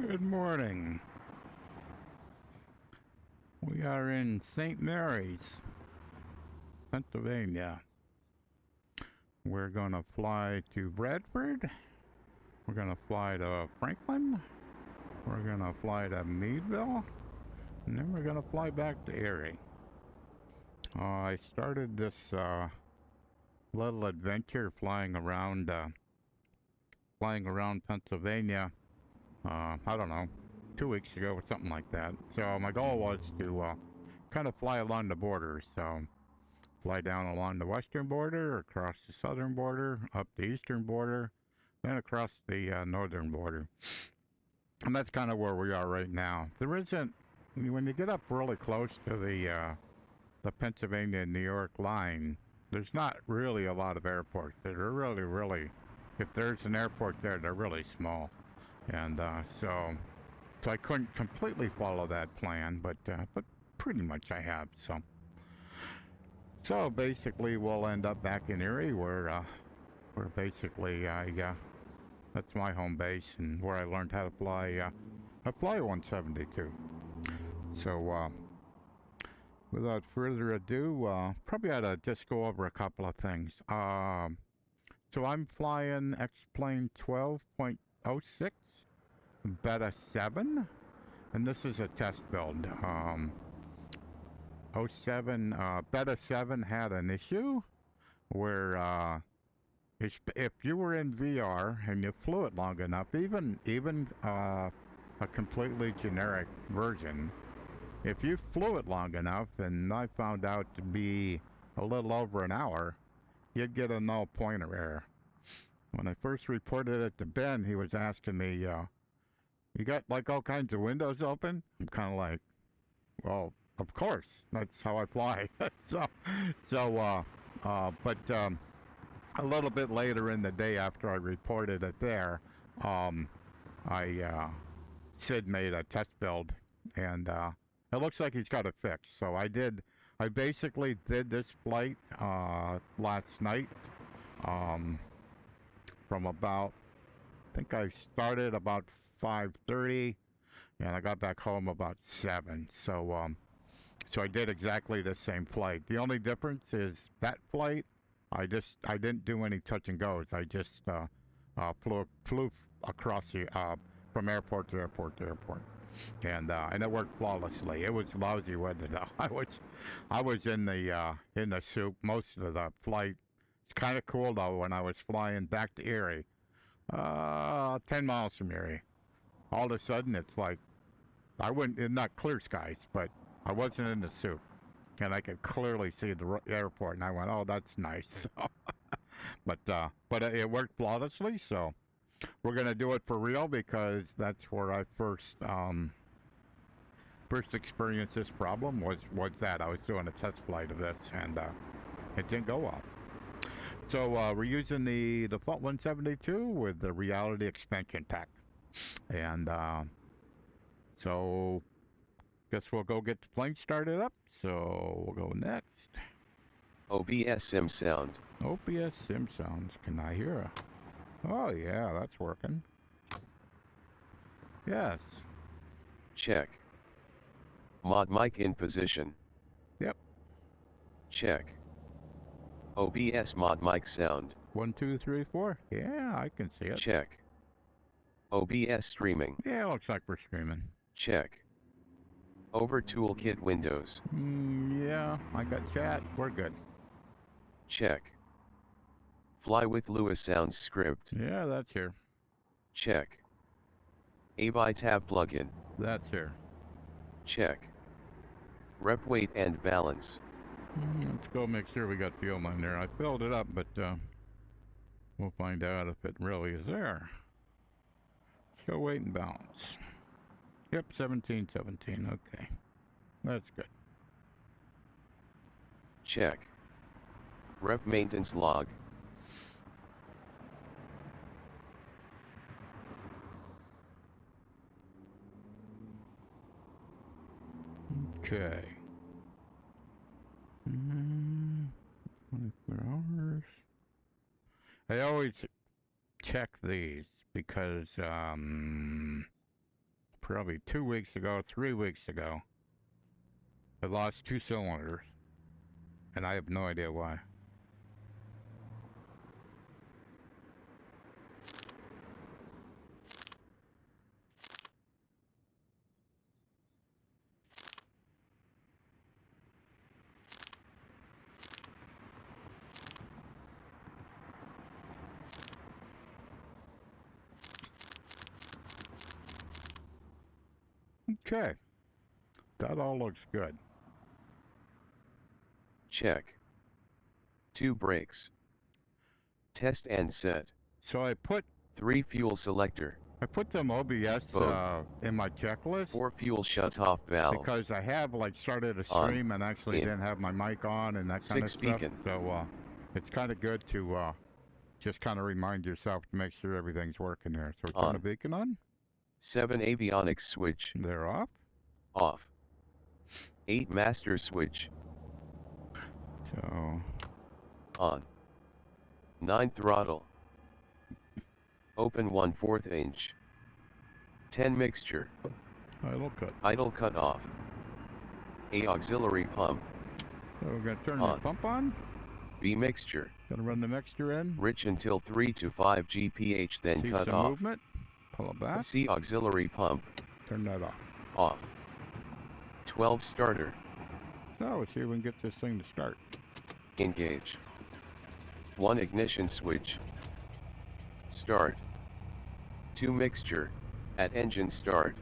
Good morning. We are in St. Mary's, Pennsylvania. We're going to fly to Bradford. We're going to fly to Franklin. We're going to fly to Meadville. And then we're going to fly back to Erie. I started this little adventure flying around Pennsylvania, I don't know, 2 weeks ago or something like that. So my goal was to kind of fly along the border. So fly down along the western border, across the southern border, up the eastern border, then across the northern border. And that's kind of where we are right now. There isn't, when you get up really close to the Pennsylvania and New York line, there's not really a lot of airports. They're really, if there's an airport there, they're really small. And so I couldn't completely follow that plan, but pretty much I have. So basically, we'll end up back in Erie, where basically that's my home base and where I learned how to fly. I fly 172. So without further ado, probably ought to just go over a couple of things. So I'm flying X-Plane 12.06 Beta 7, and this is a test build. 07 Beta 7 had an issue where if you were in VR and you flew it long enough, even a completely generic version, if you flew it long enough, and I found out to be a little over an hour, you'd get a null pointer error. When I first reported it to Ben, he was asking me, you got like all kinds of windows open? I'm kind of like, well, of course, that's how I fly. But a little bit later in the day after I reported it there, Sid made a test build, and it looks like he's got it fixed. So I basically did this flight last night from about, I think I started about 5:30, and I got back home about 7. So I did exactly the same flight. The only difference is that flight, I didn't do any touch and goes. I just flew across the from airport to airport to airport, and it worked flawlessly. It was lousy weather though. I was in the soup most of the flight. It's kind of cool though when I was flying back to Erie, 10 miles from Erie. All of a sudden it's like not clear skies, but I wasn't in the soup, and I could clearly see the airport, and I went, "Oh, that's nice." But it worked flawlessly. So we're gonna do it for real, because that's where I first experienced this problem. Was that I was doing a test flight of this, and it didn't go well. So we're using the default 172 with the Reality Expansion Pack, and so guess we'll go get the plane started up. So we'll go next. OBS sim sound. OBS sim sounds. Can I hear a... Oh yeah, that's working. Yes. Check. Mod mic in position. Yep. Check. OBS mod mic sound. 1, 2, 3, 4. Yeah, I can see it. Check. OBS streaming. Yeah, looks like we're streaming. Check. Over toolkit windows. Yeah, I got chat. We're good. Check. Fly with Lewis sounds script. Yeah, that's here. Check. AVI tab plugin. That's here. Check. Rep weight and balance. Let's go make sure we got fuel in there. I filled it up, but we'll find out if it really is there. Show weight and balance. Yep, 1717. Okay. That's good. Check. Rep maintenance log. Okay. 24 hours. I always check these because probably 2 weeks ago, 3 weeks ago. I lost 2 cylinders, and I have no idea why. Okay, that all looks good. Check. 2 brakes. Test and set. So I put 3 fuel selector. them OBS Both. in my checklist 4 fuel shutoff valve. because I have like started a On. stream and actually In. didn't have my mic on and that kind of 6 stuff. beacon. So it's kind of good to just kind of remind yourself to make sure everything's working here. So turn the beacon on. 7 avionics switch. They're off. Off. 8 master switch. So On. 9 throttle. Open 1/4 inch. 10 mixture. idle cut. Idle cut off. A auxiliary pump. So we're gonna turn the pump on. B mixture. Gonna run the mixture in. Rich until 3 to 5 GPH, then See cut some off. movement. Pull it back. C auxiliary pump. Turn that off. Off. 12 starter. So let's see if we can get this thing to start. Engage. 1 ignition switch. Start. 2 mixture. At engine start.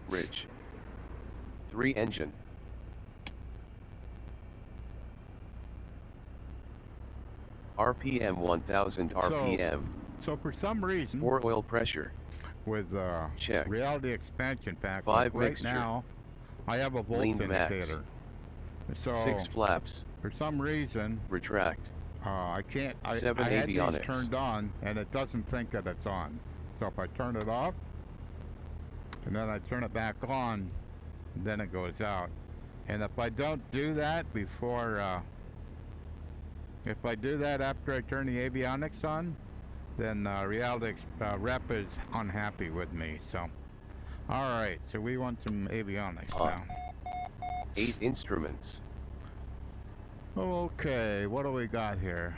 Rich. 3 engine. RPM 1000 RPM. So for some reason, 4 oil pressure. with Check. reality expansion pack, 5 like right mixture. now, I have a volt Lean max. indicator. So 6 flaps. for some reason, Retract. I can't. I 7 had these avionics. turned on, and it doesn't think that it's on. So if I turn it off, and then I turn it back on, then it goes out. And if I don't do that before, if I do that after I turn the avionics on, then reality rep is unhappy with me. So, all right. So we want some avionics now. 8 instruments. Okay, what do we got here?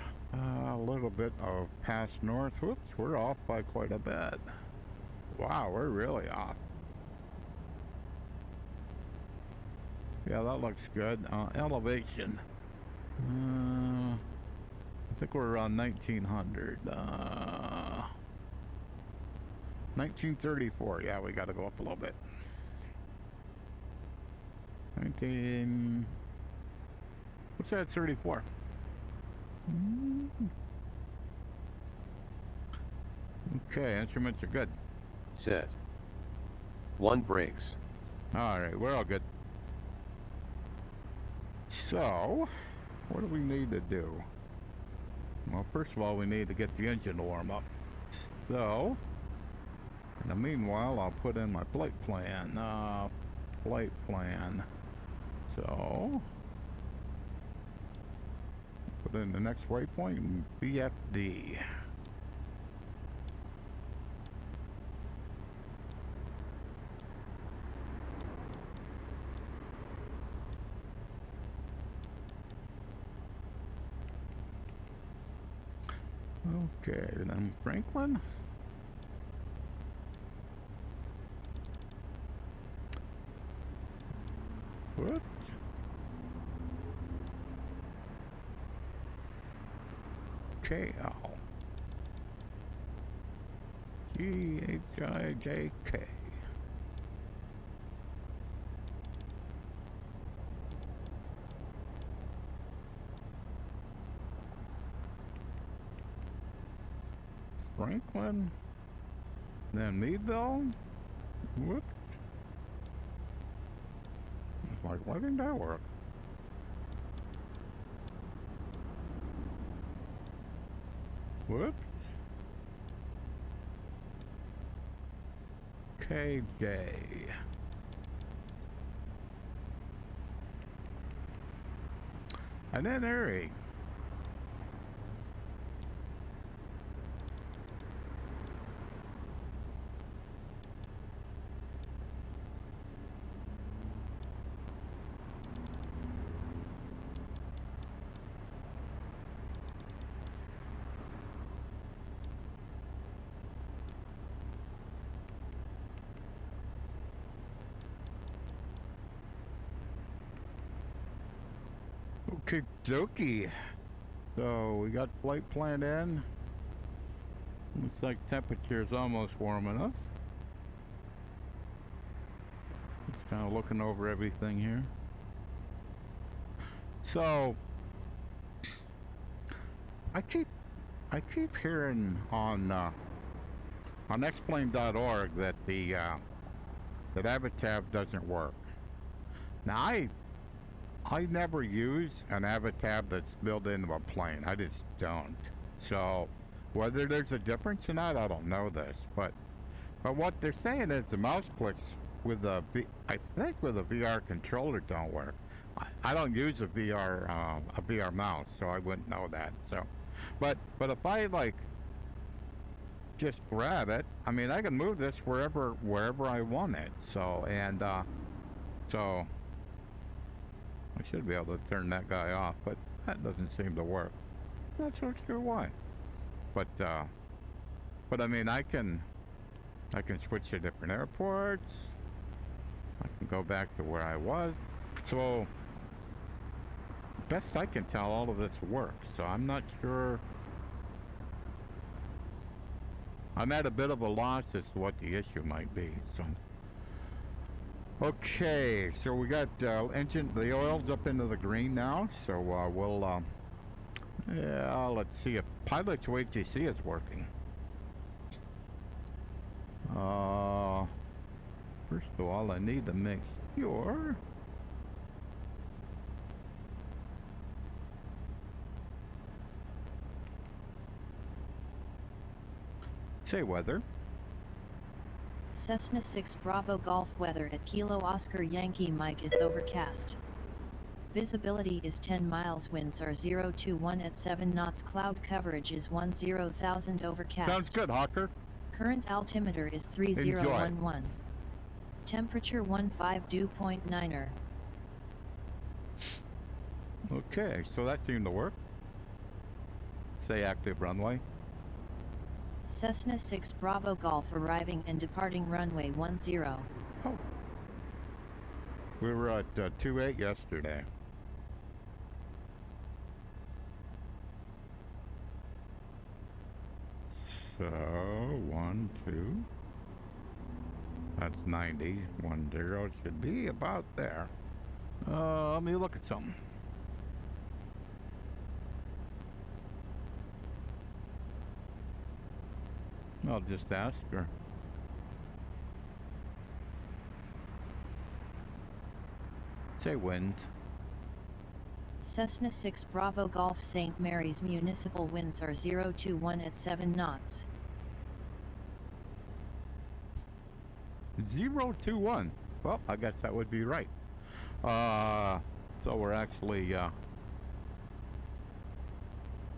A little bit of pass north. Whoops, we're off by quite a bit. Wow, we're really off. Yeah, that looks good. Elevation. I think we're around 1900. 1934. Yeah, we got to go up a little bit. 19. What's that? 34. Okay, instruments are good. Set. 1 brakes. All right, we're all good. So, what do we need to do? Well, first of all, we need to get the engine to warm up. So, in the meanwhile, I'll put in my flight plan. So, put in the next waypoint, BFD. Okay, and then Franklin. What? KL. KGKJ. Franklin, then Meadville. Whoops. It's like, why didn't that work? Whoops. KJ. And then KERI. Okie dokie. So we got flight plan in. Looks like temperature's almost warm enough. Just kind of looking over everything here. So I keep hearing on xplane.org that the that Avatab doesn't work. Now I never use an Avatab that's built into a plane. I just don't. So whether there's a difference or not, I don't know this. But what they're saying is the mouse clicks with the I think with a VR controller don't work. I don't use a VR mouse, so I wouldn't know that. So, but if I like just grab it, I mean I can move this wherever I want it. So so I should be able to turn that guy off, but that doesn't seem to work. Not so sure why. But I mean I can switch to different airports. I can go back to where I was. So best I can tell, all of this works. So I'm not sure. I'm at a bit of a loss as to what the issue might be. So okay, so we got the oil's up into the green now. So we'll yeah, let's see if pilot's WTC is working. First of all, I need to make sure. Say weather. Cessna 6 Bravo Golf weather at Kilo Oscar Yankee Mike is overcast. Visibility is 10 miles, winds are 021 at 7 knots, cloud coverage is 10,000 overcast. Sounds good, Hawker. Current altimeter is 3011. Temperature 15 dew.9er. Okay, so that seemed to work. Say active runway. Cessna 6 Bravo Golf arriving and departing runway 10. Oh. We were at 28 yesterday. So 1, 2. That's 90. 10 should be about there. Let me look at something. I'll just ask her. Say wind. Cessna 6 Bravo Golf St. Mary's municipal winds are 021 at 7 knots. 021. Well, I guess that would be right. So we're actually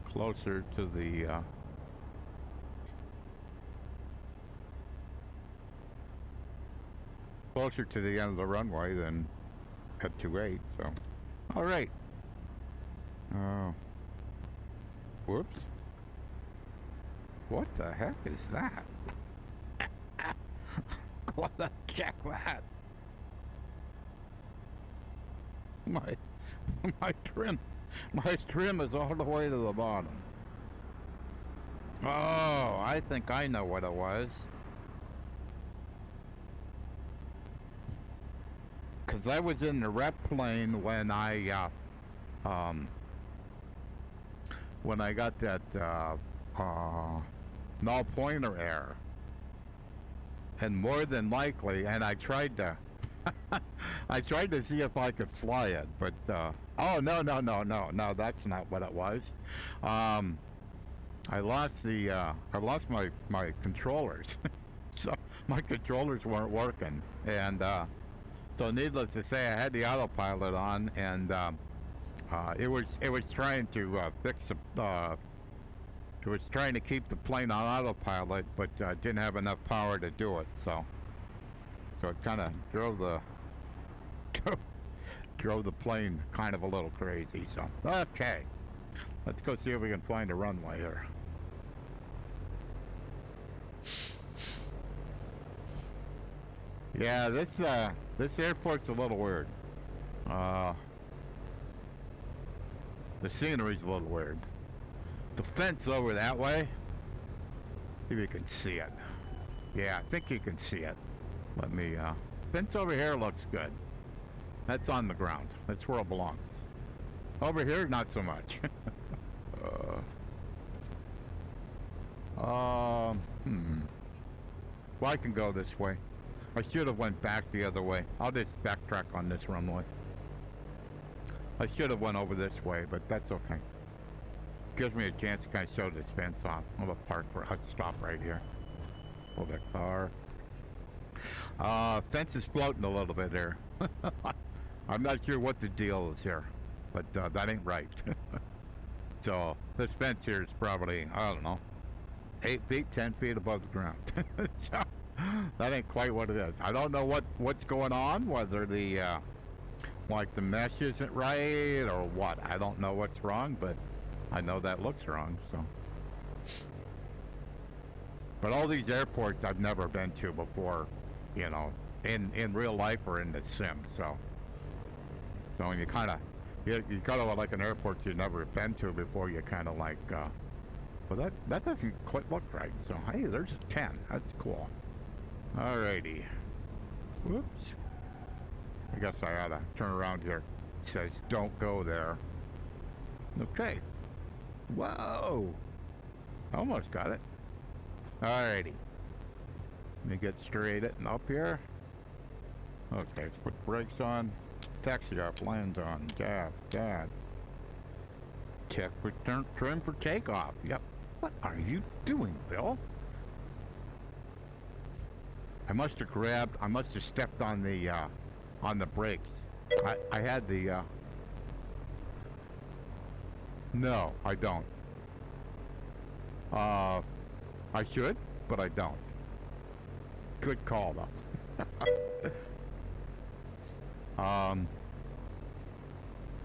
closer to the end of the runway than at 28. So, all right. Whoops. What the heck is that? Gotta check that. My trim is all the way to the bottom. Oh, I think I know what it was. Because I was in the rep plane when I got that null pointer error, and more than likely, and I tried to see if I could fly it, but oh no, that's not what it was. I lost my controllers, so my controllers weren't working, and so needless to say, I had the autopilot on, and it was trying to fix it was trying to keep the plane on autopilot, but didn't have enough power to do it. So it kind of drove the plane kind of a little crazy. So okay, let's go see if we can find a runway here. Yeah, this airport's a little weird. The scenery's a little weird. The fence over that way, see if you can see it. Yeah, I think you can see it. Let me, fence over here looks good. That's on the ground. That's where it belongs. Over here, not so much. Well, I can go this way. I should have went back the other way. I'll just backtrack on this runway. I should have went over this way, but that's okay. Gives me a chance to kind of show this fence off. I'm gonna park. I'll stop right here. Pull that car. Fence is floating a little bit here. I'm not sure what the deal is here, but that ain't right. So this fence here is probably, I don't know, 8 feet, 10 feet above the ground. So that ain't quite what it is. I don't know what's going on, whether the like the mesh isn't right or what. I don't know what's wrong, but I know that looks wrong. So, but all these airports I've never been to before, you know, in real life or in the sim. So you kind of like an airport you've never been to before. You kind of like, well, that doesn't quite look right. So hey, there's a 10. That's cool. Alrighty. Whoops. I guess I ought to turn around here. It says don't go there. Okay. Whoa. Almost got it. Alrighty. Let me get straight and up here. Okay, let's put brakes on. Taxi off, lands on. God. Check for trim for takeoff. Yep. What are you doing, Bill? I must have stepped on the brakes. I had the, no, I don't. I should, but I don't. Good call, though.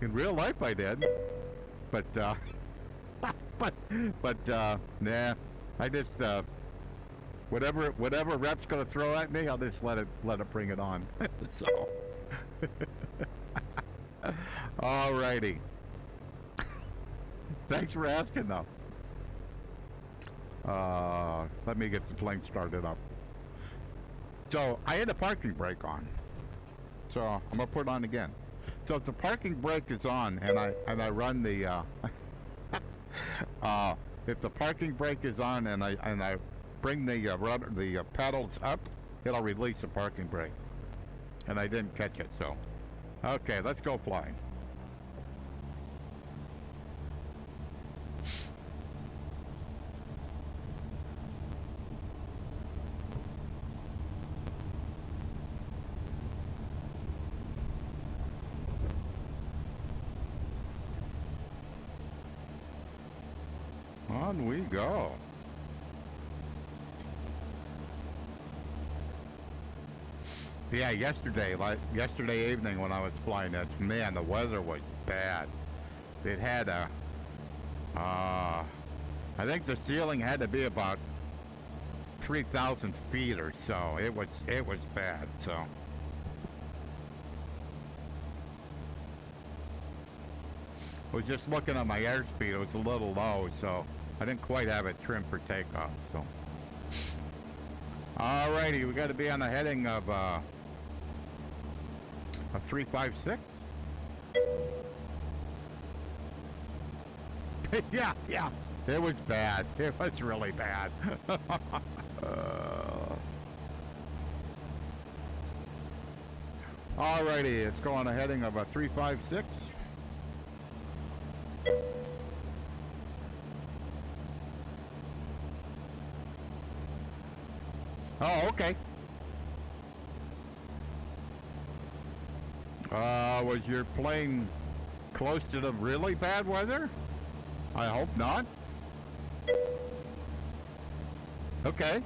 In real life I did, but, nah, I just, whatever rep's gonna throw at me, I'll just let it bring it on. So, alrighty. Thanks for asking, though. Let me get the plane started up. So I had a parking brake on, so I'm gonna put it on again. So if the parking brake is on and I run the if the parking brake is on and I bring the pedals up, it'll release the parking brake. And I didn't catch it, so. Okay, let's go flying. On we go. Yeah, yesterday evening when I was flying this, man, the weather was bad. It had I think the ceiling had to be about 3,000 feet or so. It was bad, so. I was just looking at my airspeed, it was a little low, so I didn't quite have it trimmed for takeoff, so. Alrighty, we got to be on the heading of a 356. Yeah, it was bad. It was really bad. Alrighty, it's going on a heading of a 356. Oh, okay. Was your plane close to the really bad weather? I hope not. Okay.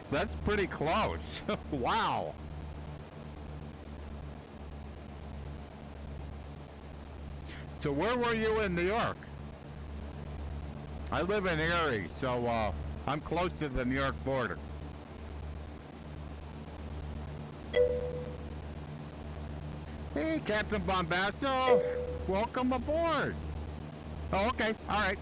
That's pretty close. Wow. So where were you in New York? I live in Erie, so I'm close to the New York border. Hey, Captain Bombasso, welcome aboard. Oh, okay, all right.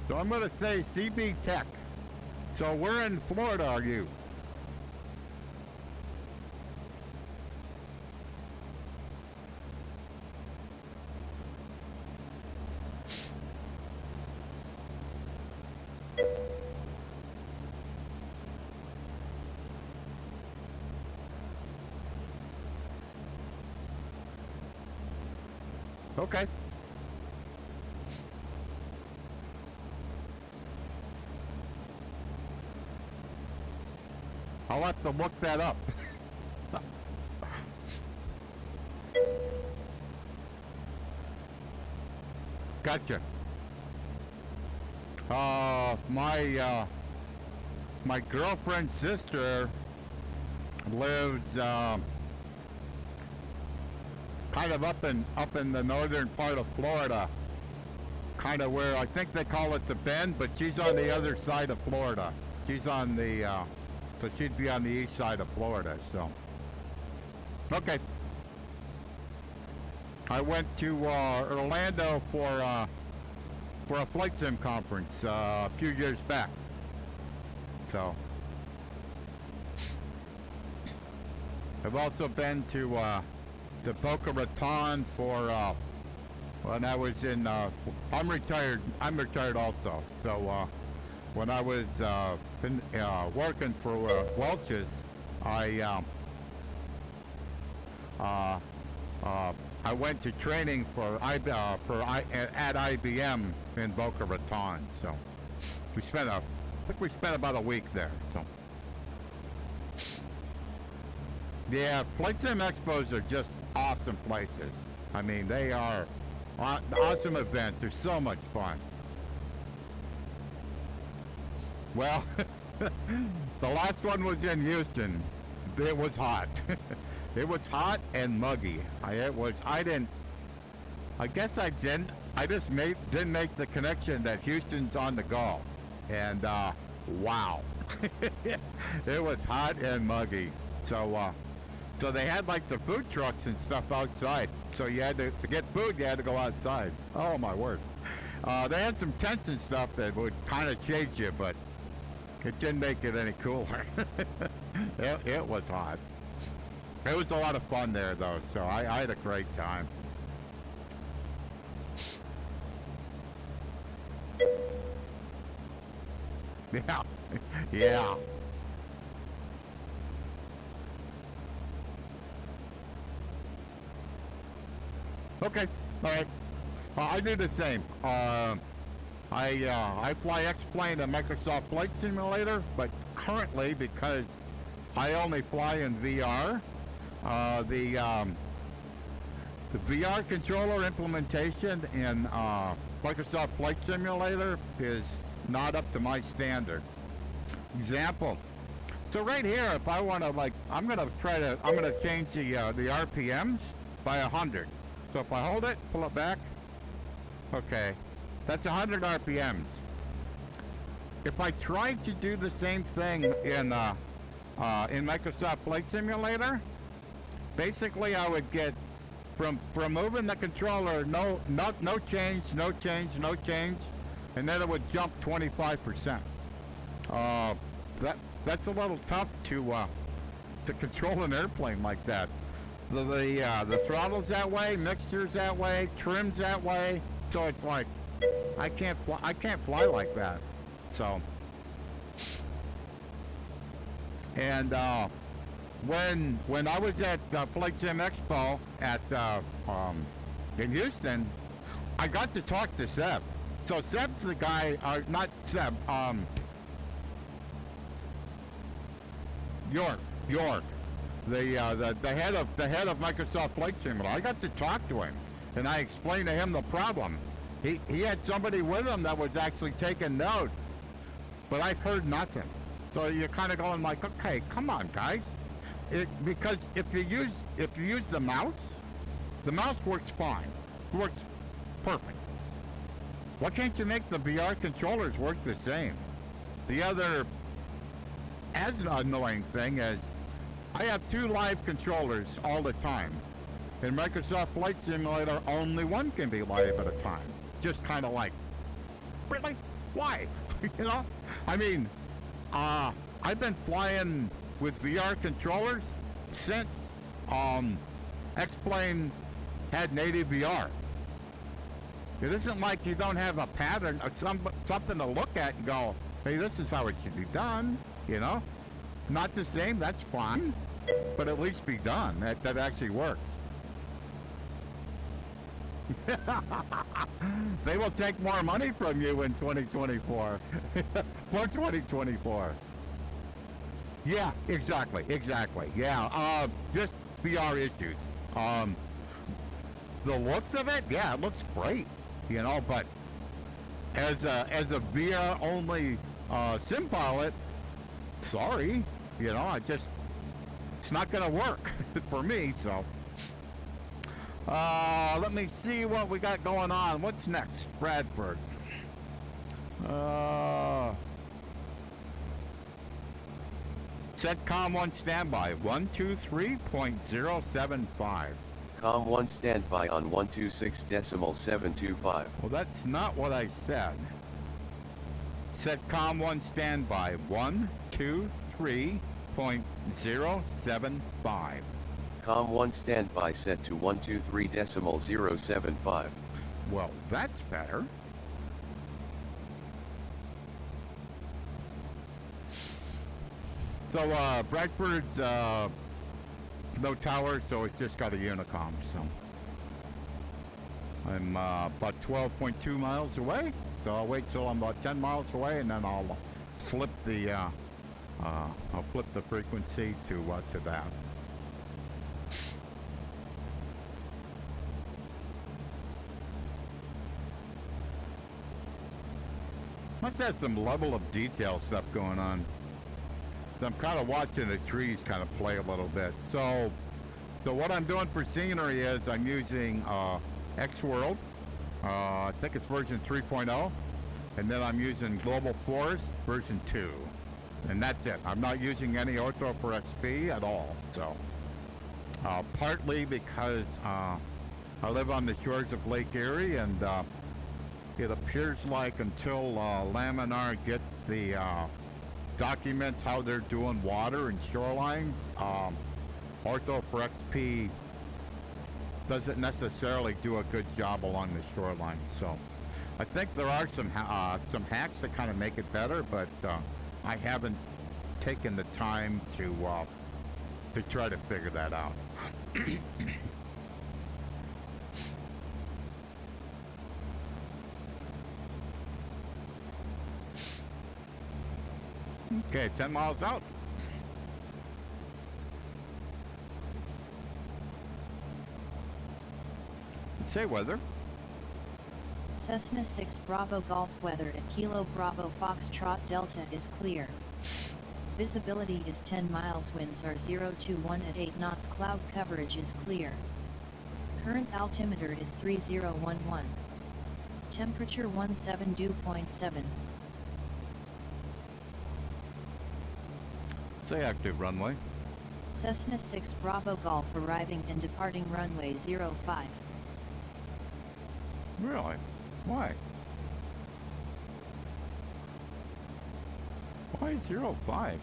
So I'm going to say CB Tech. So where in Florida are you? Okay. I'll have to look that up. Gotcha. My girlfriend's sister lives kind of up in the northern part of Florida, kind of where I think they call it the Bend, but she's on the other side of Florida. She's on the so she'd be on the east side of Florida. So okay. I went to Orlando for a flight sim conference a few years back. So I've also been to Boca Raton for when I was in. I'm retired. I'm retired also. So when I was working for Welch's, I went to training at IBM in Boca Raton. So I think we spent about a week there. So yeah, Flight Sim Expos are just awesome places. I mean, they are awesome events. They're so much fun. Well, the last one was in Houston. It was hot. It was hot and muggy. I just didn't make the connection that Houston's on the Gulf. And wow, it was hot and muggy. So they had like the food trucks and stuff outside. So you had to get food, you had to go outside. Oh my word. They had some tents and stuff that would kind of shade you, but it didn't make it any cooler. It was hot. It was a lot of fun there though, so I had a great time. Yeah, yeah. Okay, all right. I do the same. I fly X-Plane and Microsoft Flight Simulator, but currently, because I only fly in VR, the VR controller implementation in Microsoft Flight Simulator is not up to my standard. Example. So right here, if I want to I'm gonna change the RPMs by 100. So if I hold it, pull it back. Okay, that's 100 RPMs. If I tried to do the same thing in Microsoft Flight Simulator, basically I would get from moving the controller, no change, and then it would jump 25%. That's a little tough to control an airplane like that. The throttle's that way, mixture's that way, trim's that way, so it's like I can't fly like that. So And when I was at Flight Sim Expo at in Houston, I got to talk to Seb. So Seb's the guy, not Seb, York, the head of Microsoft Flight Simulator. I got to talk to him, and I explained to him the problem. He had somebody with him that was actually taking notes, but I've heard nothing. So you're kind of going like, okay, come on, guys. Because if you use the mouse works fine, works perfect. Why can't you make the VR controllers work the same? The other as annoying thing is I have 2 live controllers all the time. In Microsoft Flight Simulator, only one can be live at a time. Just kind of like, really? Why? You know? I mean, I've been flying with VR controllers since X-Plane had native VR. It isn't like you don't have a pattern or something to look at and go, hey, this is how it should be done, you know? Not the same, that's fine, but at least be done. That actually works. They will take more money from you in 2024. For 2024. Yeah, exactly. Yeah, just VR issues. The looks of it, yeah, it looks great, you know, but as a VR only sim pilot, sorry, you know, it's not gonna work for me. So let me see what we got going on. What's next? Bradford. Set COM1 standby 123.075. COM1 standby on 126.725. Well, that's not what I said. Set COM1 standby 123.075. COM1 standby set to 123.075. Well, that's better. So Bradford's no tower, so it's just got a unicom. So I'm about 12.2 miles away. So I'll wait till I'm about 10 miles away, and then I'll flip the frequency to that. Must have some level of detail stuff going on. I'm kind of watching the trees kind of play a little bit. So what I'm doing for scenery is I'm using Xworld. I think it's version 3.0. And then I'm using Global Forest version 2. And that's it. I'm not using any Ortho for XP at all. So partly because I live on the shores of Lake Erie, and it appears like until Laminar gets the documents how they're doing water and shorelines, Ortho for XP doesn't necessarily do a good job along the shoreline. So I think there are some hacks that kind of make it better, but I haven't taken the time to try to figure that out. Okay, 10 miles out. Say weather. Cessna 6 Bravo Golf weather at Kilo Bravo Foxtrot Delta is clear. Visibility is 10 miles, winds are 0 to 1 at 8 knots, cloud coverage is clear. Current altimeter is 3011. Temperature 172.7. Say active runway. Cessna 6 Bravo Golf arriving and departing runway 05. Really? Why? Why 05?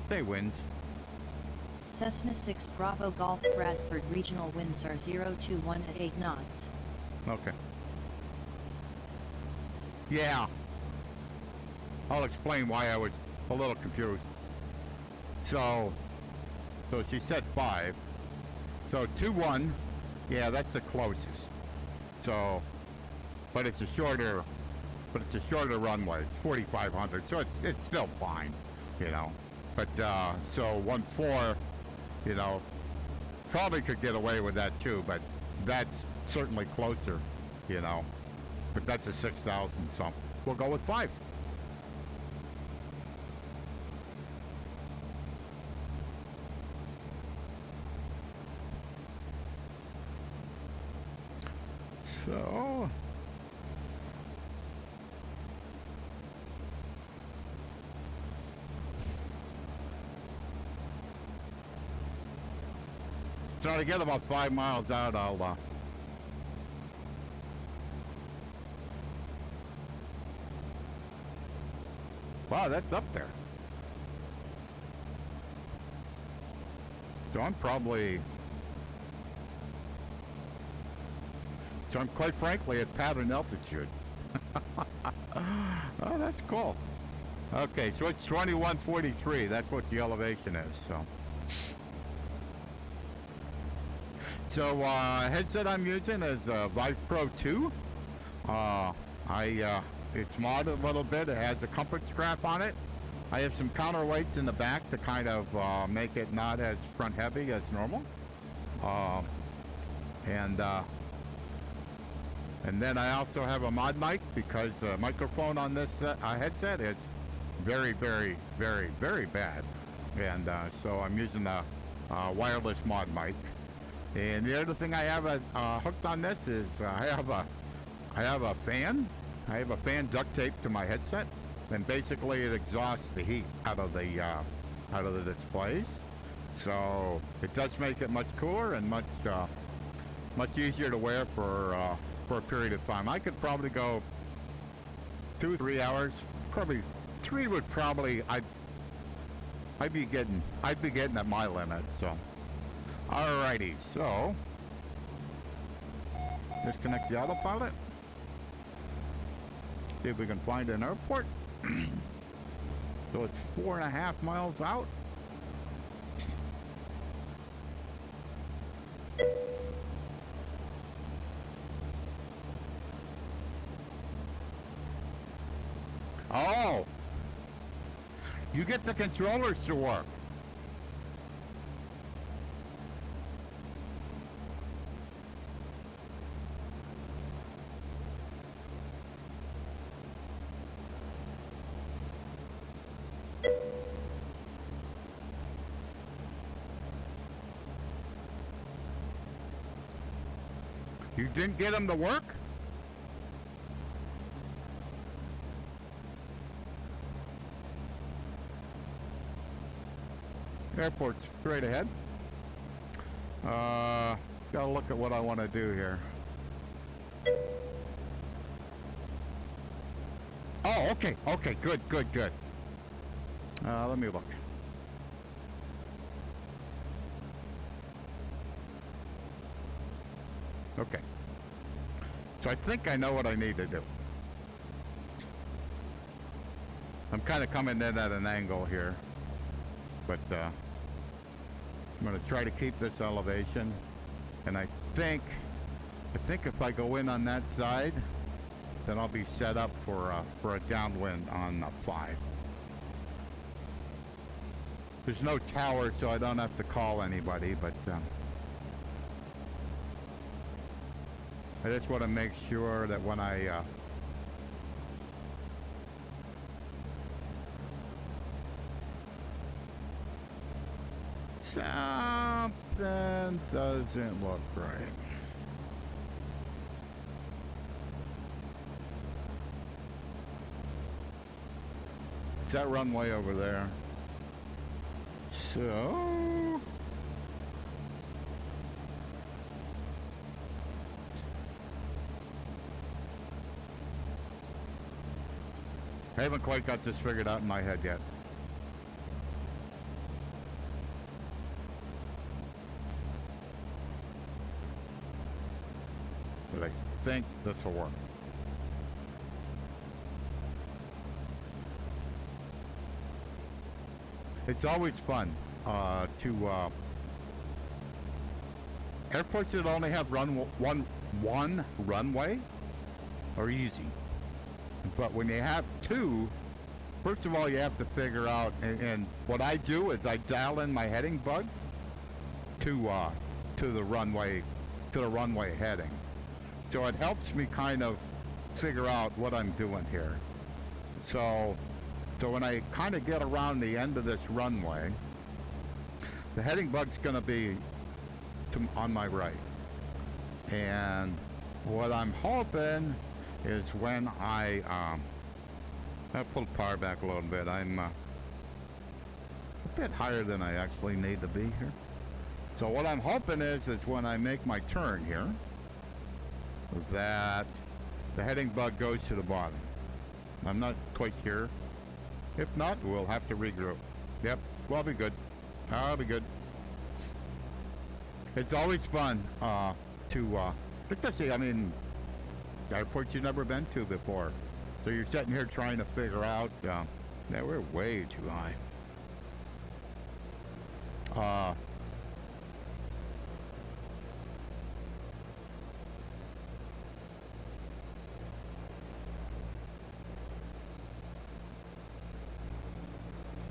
Say winds. Cessna 6 Bravo Golf Bradford regional winds are 0 to 1 at 8 knots. Okay. Yeah. I'll explain why I was a little confused. So she said 5. So 2-1, yeah, that's the closest. So, but it's a shorter runway. It's 4,500, so it's still fine, you know. But so 1-4, you know, probably could get away with that too, but that's certainly closer, you know. But that's a 6,000, so we'll go with 5. So to get about 5 miles out, I'll wow, that's up there. So I'm quite frankly at pattern altitude. Oh, that's cool. Okay, so it's 2143. That's what the elevation is. So headset I'm using is Vive Pro 2. It's modded a little bit. It has a comfort strap on it. I have some counterweights in the back to kind of make it not as front heavy as normal. And then I also have a mod mic because the microphone on this headset is very, very, very, very bad. And so I'm using a wireless mod mic. And the other thing I have hooked on this is I have a fan. I have a fan duct taped to my headset, and basically it exhausts the heat out of the displays. So it does make it much cooler and much easier to wear for a period of time. I could probably go 2-3 hours. Probably 3 would probably I'd be getting at my limit. So alrighty, so disconnect the autopilot. See if we can find an airport. So it's 4.5 miles out. Oh, you get the controllers to work. You didn't get them to work? Airport's straight ahead. Gotta look at what I want to do here. Oh, okay, good. Let me look. Okay. So I think I know what I need to do. I'm kind of coming in at an angle here, but I'm going to try to keep this elevation, and I think if I go in on that side, then I'll be set up for a downwind on 5. There's no tower, so I don't have to call anybody, but I just want to make sure that when I something doesn't look right. It's that runway over there. So I haven't quite got this figured out in my head yet. But I think this will work. it's always fun to airports that only have one runway are easy, but when you have two, first of all you have to figure out, and what I do is I dial in my heading bug to the runway heading, so it helps me kind of figure out what I'm doing here. So when I kind of get around the end of this runway, the heading bug's going to be on my right. And what I'm hoping is when I pull the power back a little bit. I'm a bit higher than I actually need to be here. So what I'm hoping is when I make my turn here, that the heading bug goes to the bottom. I'm not quite sure. If not, we'll have to regroup. Yep, well, I'll be good. I'll be good. It's always fun especially, I mean, airports you've never been to before. So you're sitting here trying to figure out, yeah, we're way too high.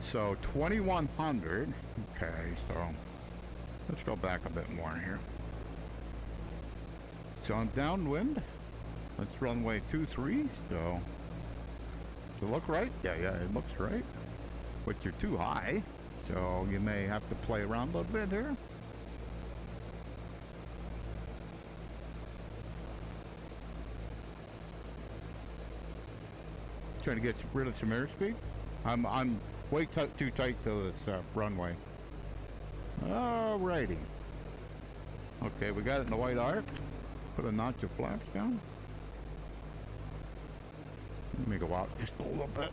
So 2100, okay, so let's go back a bit more here. So I'm downwind, that's runway 23, so does it look right? Yeah, it looks right, but you're too high, so you may have to play around a little bit here. Trying to get rid of some airspeed. I'm way too tight to this runway. Alrighty. Okay, we got it in the white arc. Put a notch of flaps down. Let me go out just a little bit.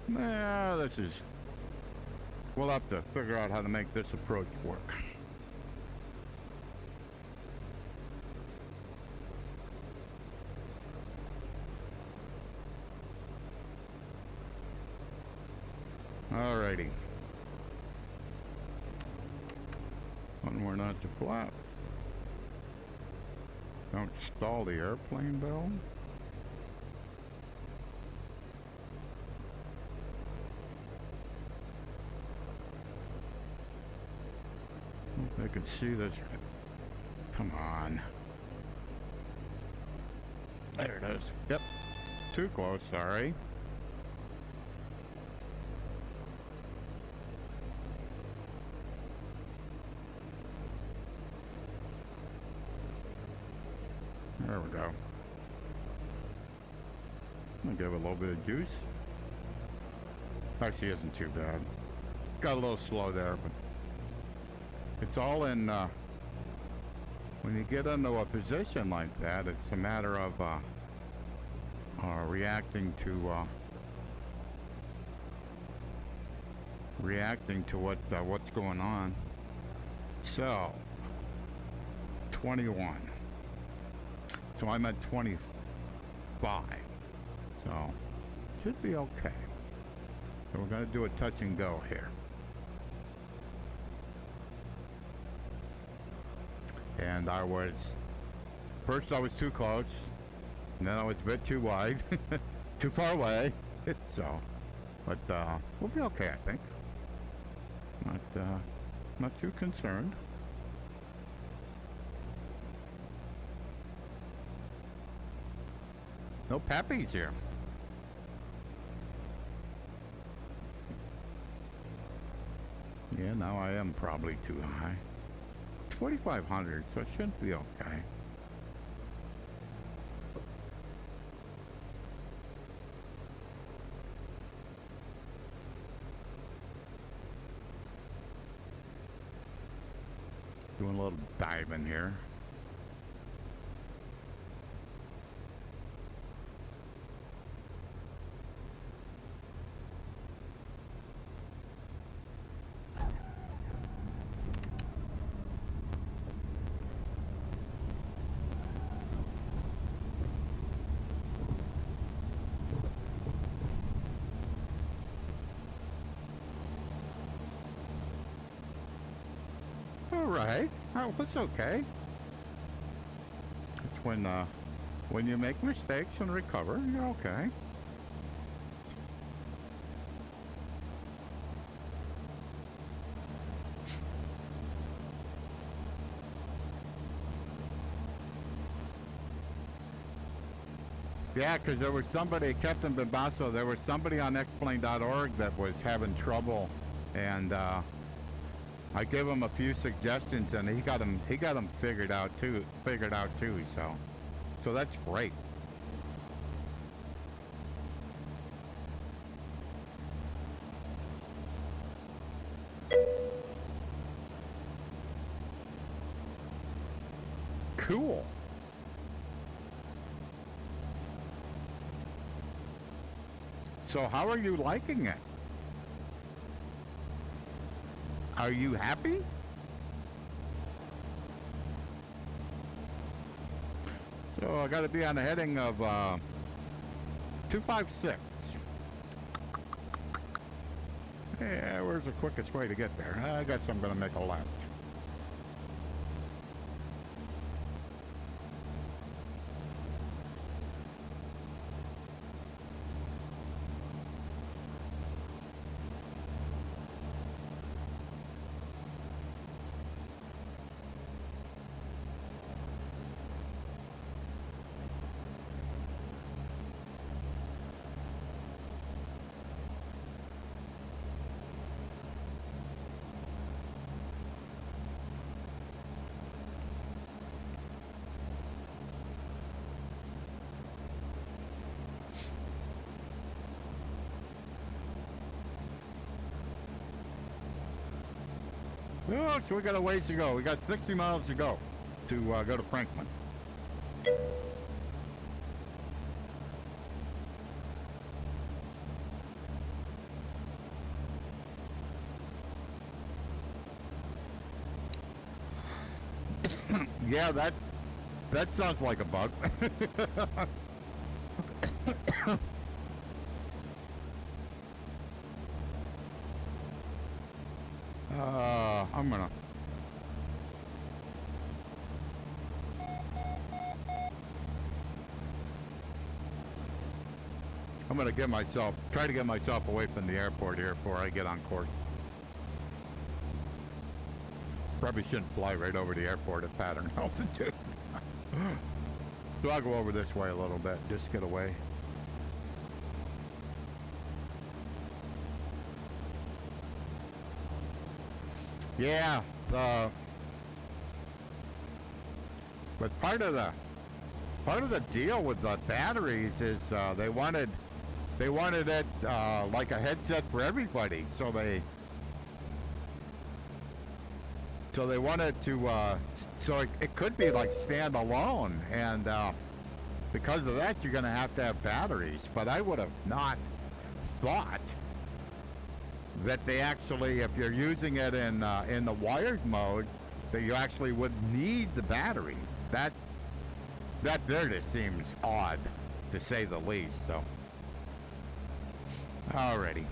Nah, this is... We'll have to figure out how to make this approach work. Alrighty. One more notch of flap. Don't stall the airplane, Bill. I can see this. Come on. There it is. Yep. Too close, sorry. There we go. I'm gonna give it a little bit of juice. Actually isn't too bad. Got a little slow there, but it's all in, when you get into a position like that, it's a matter of reacting to what's going on. So 21. So I'm at 25. So should be okay. So we're gonna do a touch and go here. And first I was too close, and then I was a bit too wide, too far away, so, but we'll be okay, I think. Not too concerned. No pappies here. Yeah, now I am probably too high. 4,500, so it should be okay. Doing a little diving here. all right. Oh, it's okay. It's when you make mistakes and recover, you're okay. Yeah, because there was somebody, Captain Bimbasso, there was somebody on xplane.org that was having trouble, and I gave him a few suggestions, and he got them figured out too. So that's great. Cool. So how are you liking it? Are you happy? So I got to be on the heading of 256. Yeah, where's the quickest way to get there? I guess I'm going to make a left. Oh, so we got a ways to go. We got 60 miles to go to Franklin. Yeah, that sounds like a bug. I'm gonna try to get myself away from the airport here before I get on course. Probably shouldn't fly right over the airport at pattern altitude. So I'll go over this way a little bit, just get away. Yeah, but part of the deal with the batteries is they wanted it like a headset for everybody, so they wanted to so it could be like standalone, and because of that you're going to have batteries. But I would have not thought that they actually, if you're using it in the wired mode, that you actually would need the batteries. That there just seems odd, to say the least. So, alrighty.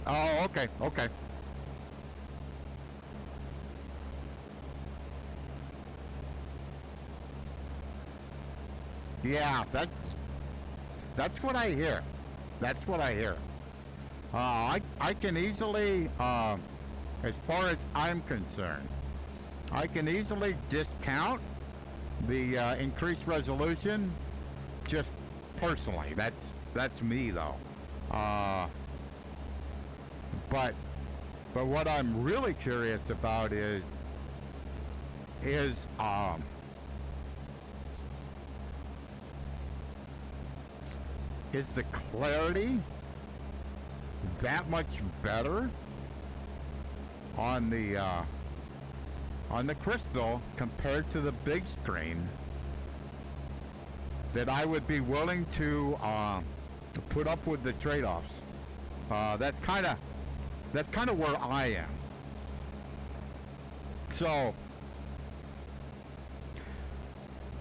Oh, okay, okay. Yeah, that's what I hear. That's what I hear. I can easily, as far as I'm concerned, I can easily discount the increased resolution, just personally. That's me though. But what I'm really curious about is the clarity that much better on the crystal compared to the big screen? that I would be willing to put up with the trade-offs. That's kind of where I am. So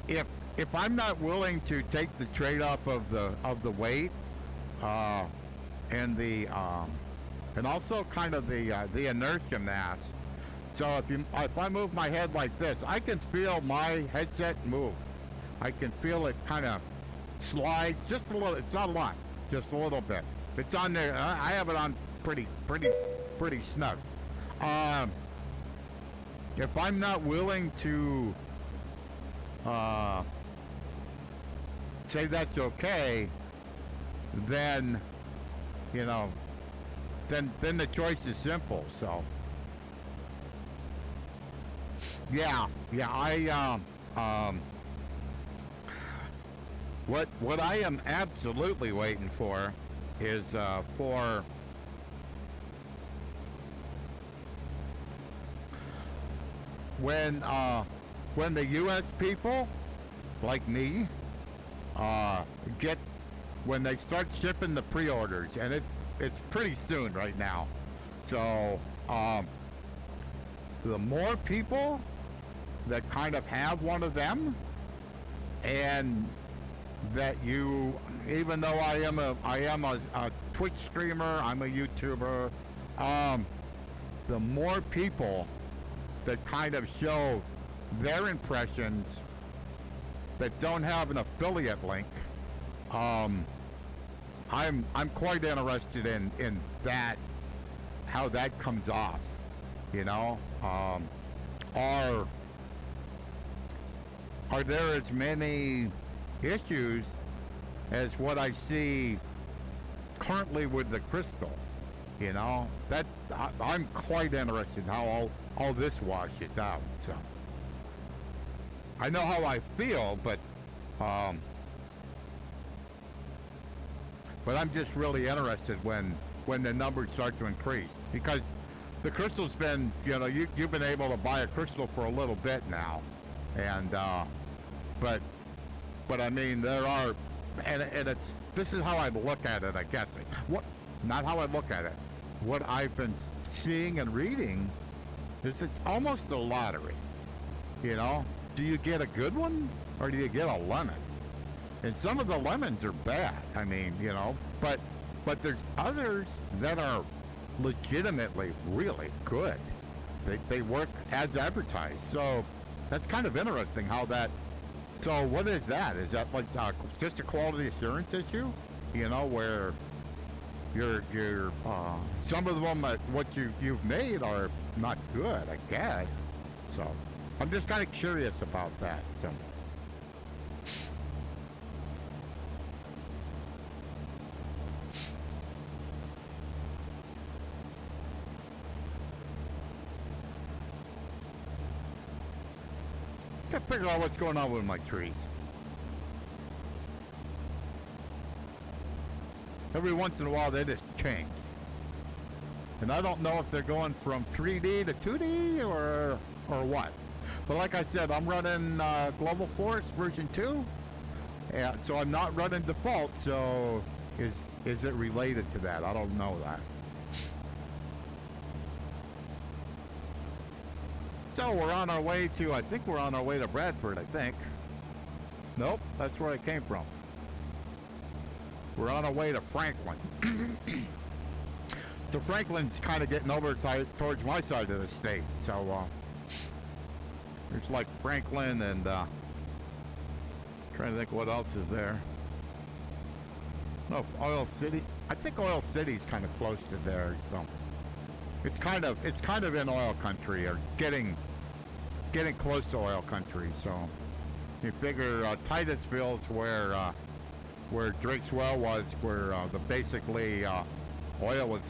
if I'm not willing to take the trade-off of the weight and the and also kind of the inertia mass. So if I move my head like this, I can feel my headset move. I can feel it kind of slide just a little. It's not a lot, just a little bit. It's on there. I have it on pretty snug. If I'm not willing to say that's okay, then then the choice is simple. So yeah, what I am absolutely waiting for is for when the U.S. people like me when they start shipping the pre-orders, and it's pretty soon right now. So the more people that kind of have one of them, and that even though I am a Twitch streamer, I'm a YouTuber, the more people that kind of show their impressions that don't have an affiliate link, I'm quite interested in that, how that comes off, are there as many issues as what I see currently with the crystal? That I'm quite interested in how all this washes out. So I know how I feel, but I'm just really interested when the numbers start to increase, because the crystal's been, you've been able to buy a crystal for a little bit now, and but I mean, there are, and this is how I look at it, I guess. Not how I look at it. What I've been seeing and reading is it's almost a lottery. Do you get a good one or do you get a lemon? And some of the lemons are bad. I mean, but there's others that are legitimately really good. They work as advertised. So that's kind of interesting how that. So what is that? Is that like just a quality assurance issue? Where you're some of them what you've made are not good, I guess. So I'm just kind of curious about that. So can't figure out what's going on with my trees. Every once in a while they just change. And I don't know if they're going from 3D to 2D or what. But like I said, I'm running Global Force version 2. And so I'm not running default, so is it related to that? I don't know that. So we're on our way to, I think we're on our way to Bradford, I think. Nope, that's where I came from. We're on our way to Franklin. So Franklin's kind of getting over towards my side of the state. So there's like Franklin and trying to think what else is there. No, Oil City. I think Oil City's kind of close to there. So it's kind of in oil country, or getting close to oil country. So you figure Titusville's where Drake's well was, where basically oil was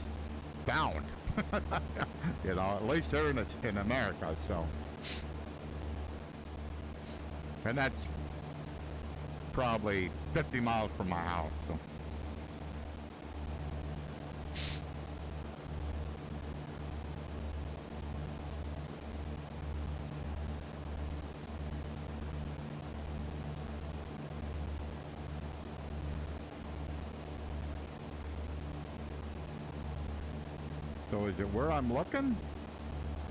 found. At least here in America. So, and that's probably 50 miles from my house. So. So is it where I'm looking?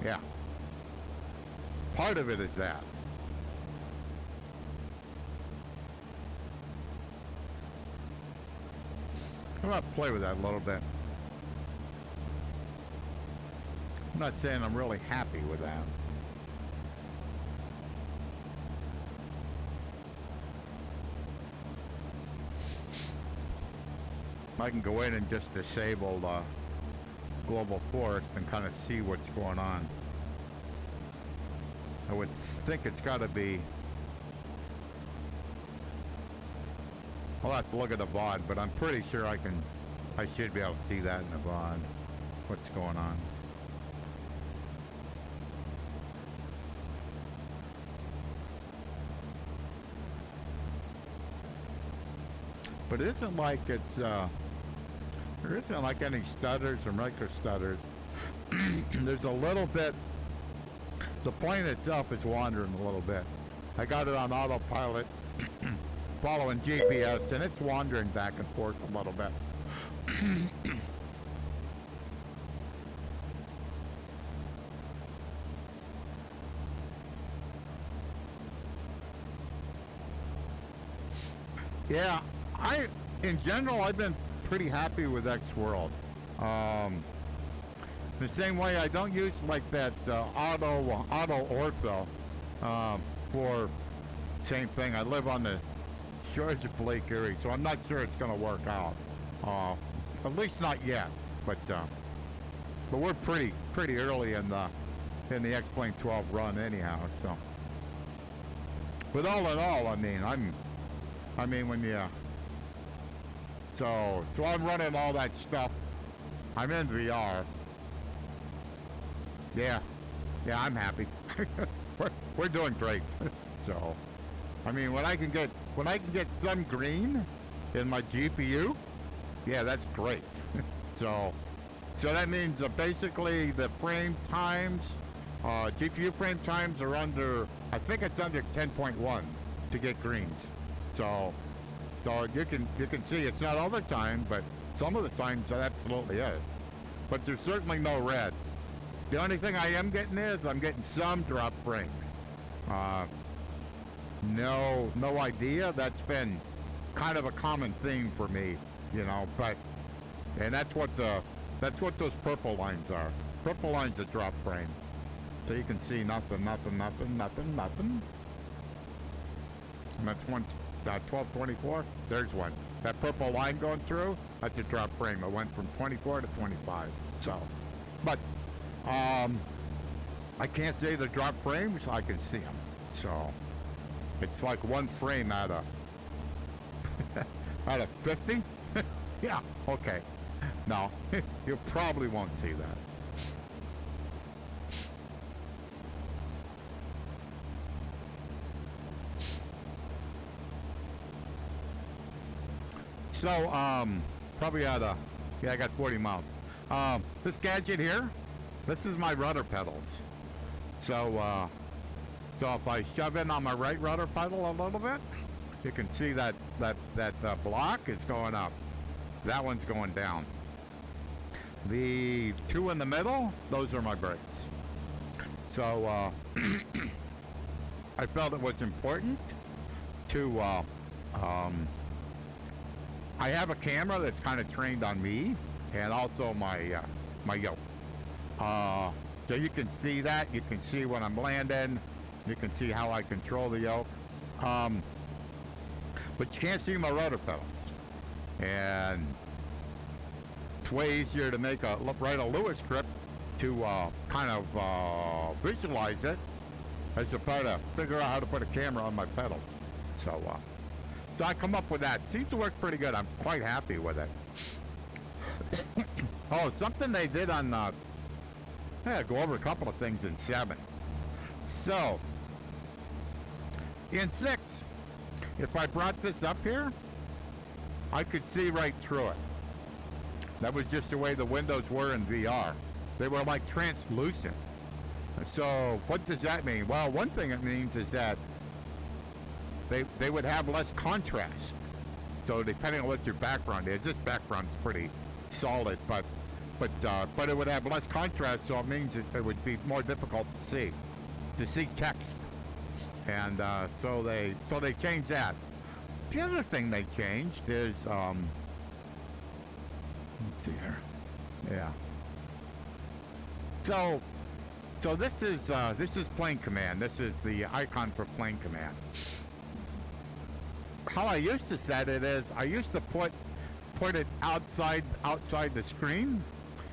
Yeah. Part of it is that. I'm gonna play with that a little bit. I'm not saying I'm really happy with that. I can go in and just disable the global forest and kind of see what's going on. I would think it's got to be. I'll have to look at the VOD, but I'm pretty sure I should be able to see that in the VOD. What's going on? But it isn't like it's, there isn't like any stutters or micro stutters. There's a little bit, the plane itself is wandering a little bit. I got it on autopilot, following GPS, and it's wandering back and forth a little bit. Yeah, in general, I've been pretty happy with X-World. The same way I don't use like that auto ortho for same thing. I live on the shores of Lake Erie, so I'm not sure it's going to work out. At least not yet. But we're pretty early in the X-Plane 12 run anyhow. So, but all in all, I mean when you so I'm running all that stuff. I'm in VR. Yeah, I'm happy. we're doing great. So, I mean, when I can get some green in my GPU, yeah, that's great. So that means basically the frame times, GPU frame times are under, I think it's under 10.1 to get greens. So you can see it's not all the time, but some of the times it absolutely is. But there's certainly no red. The only thing I am getting is I'm getting some drop frame. No idea. That's been kind of a common theme for me, you know. And that's what those purple lines are. Purple lines are drop frame. So you can see nothing. And that's 1224. There's one. That purple line going through, that's a drop frame. It went from 24 to 25. So, but I can't say the drop frames. I can see them. So it's like one frame out of 50. Yeah. Okay. No, you probably won't see that. So, probably out of, I got 40 miles. This gadget here, this is my rudder pedals. So if I shove in on my right rudder pedal a little bit, you can see that block is going up. That one's going down. The two in the middle, those are my brakes. So, I felt it was important to, I have a camera that's kind of trained on me and also my yoke. So you can see that. You can see when I'm landing. You can see how I control the yoke. But you can't see my rotor pedals. And it's way easier to write a Lewis script to kind of visualize it as opposed to figure out how to put a camera on my pedals. So I come up with that. Seems to work pretty good. I'm quite happy with it. Oh, something they did on, go over a couple of things in 7. So, in 6, if I brought this up here, I could see right through it. That was just the way the windows were in VR. They were like translucent. So, what does that mean? Well, one thing it means is that they would have less contrast. So depending on what your background is, this background's pretty solid, but but it would have less contrast, so it means it would be more difficult to see text. And so they changed that. The other thing they changed is let's see here, yeah. So this is plane command. This is the icon for plane command. How I used to set it is I used to put it outside the screen,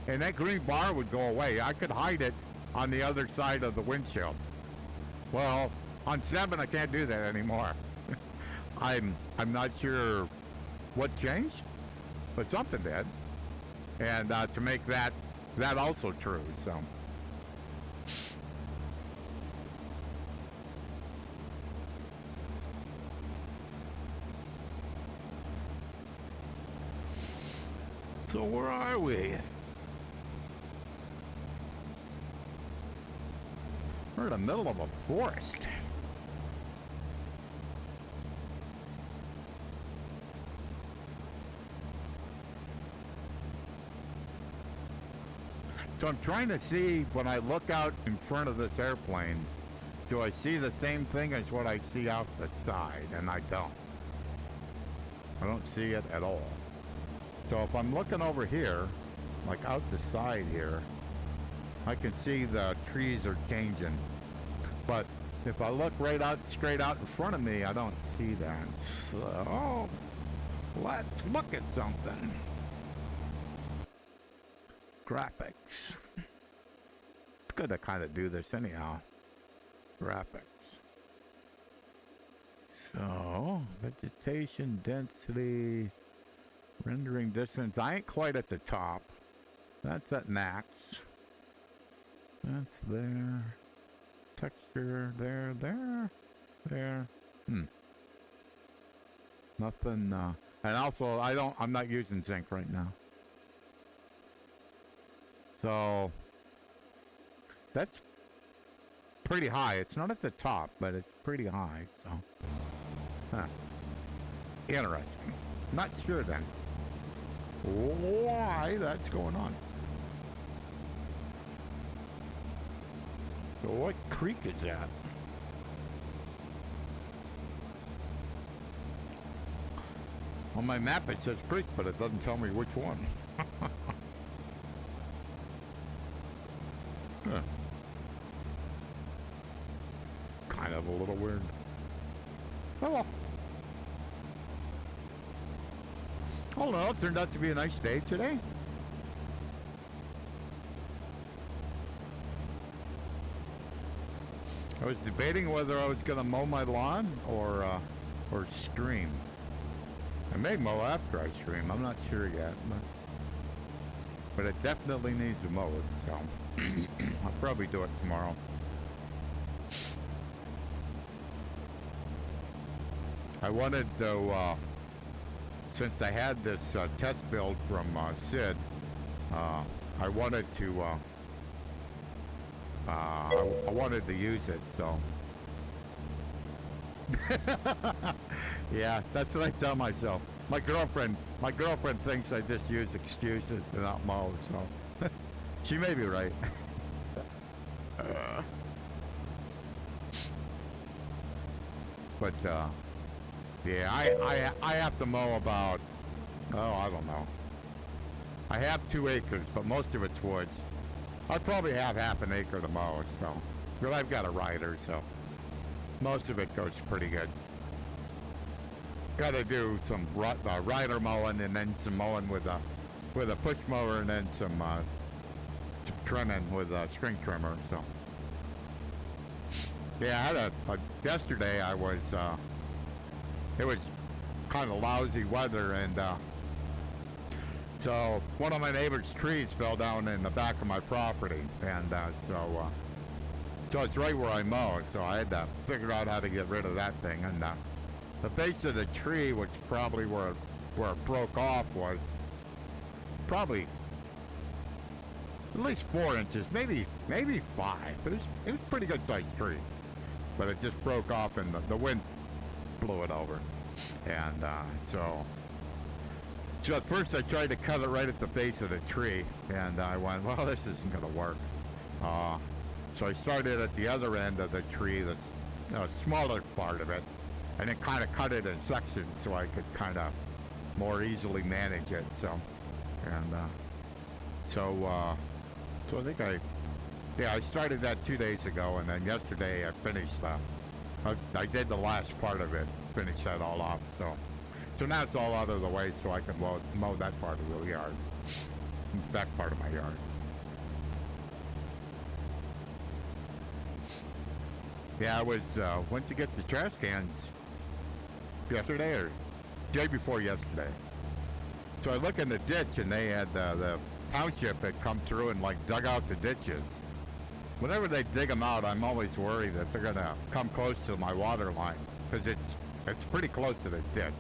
and that green bar would go away. I could hide it on the other side of the windshield. Well, on 7 I can't do that anymore. I'm not sure what changed, but something did, and to make that also true. So where are we? We're in the middle of a forest. So I'm trying to see, when I look out in front of this airplane, do I see the same thing as what I see out the side? And I don't. I don't see it at all. So if I'm looking over here, like out the side here, I can see the trees are changing. But if I look straight out in front of me, I don't see that. So let's look at something. Graphics. It's good to kind of do this anyhow. Graphics. So, vegetation density, rendering distance. I ain't quite at the top. That's at max. That's there. Texture, there. Nothing, and also I'm not using zinc right now. So that's pretty high. It's not at the top, but it's pretty high. So, interesting. Not sure then why that's going on. So what creek is that? On my map it says creek, but it doesn't tell me which one. Huh. Kind of a little weird. Oh well. Oh no, it turned out to be a nice day today. I was debating whether I was going to mow my lawn or stream. I may mow after I stream. I'm not sure yet, but it definitely needs to mow it, so I'll probably do it tomorrow. I wanted to, since I had this test build from Sid, I wanted to use it, so. Yeah, that's what I tell myself. My girlfriend thinks I just use excuses and not mow, so she may be right. But yeah, I have to mow about, I don't know. I have 2 acres, but most of it's woods. I'd probably have half an acre to mow, so. But I've got a rider, so most of it goes pretty good. Got to do some rider mowing, and then some mowing with a push mower, and then some trimming with a string trimmer. So yeah, I had yesterday. It was kind of lousy weather, and so one of my neighbor's trees fell down in the back of my property, and so it's right where I mow, so I had to figure out how to get rid of that thing. And the base of the tree, which probably where it broke off, was probably at least 4 inches, maybe 5. But it was a pretty good sized tree, but it just broke off, and the wind blew it over. And so So at first I tried to cut it right at the base of the tree, and I went, well, this isn't going to work. So I started at the other end of the tree, the smaller part of it, and then kind of cut it in sections so I could kind of more easily manage it. So, and so I think I started that 2 days ago, and then yesterday I finished. I did the last part of it, finished that all off. So now it's all out of the way, so I can mow that part of the yard, back part of my yard. Yeah, I went to get the trash cans yesterday or day before yesterday. So I look in the ditch, and they had the township had come through and like dug out the ditches. Whenever they dig them out, I'm always worried that they're gonna come close to my water line, because it's pretty close to the ditch.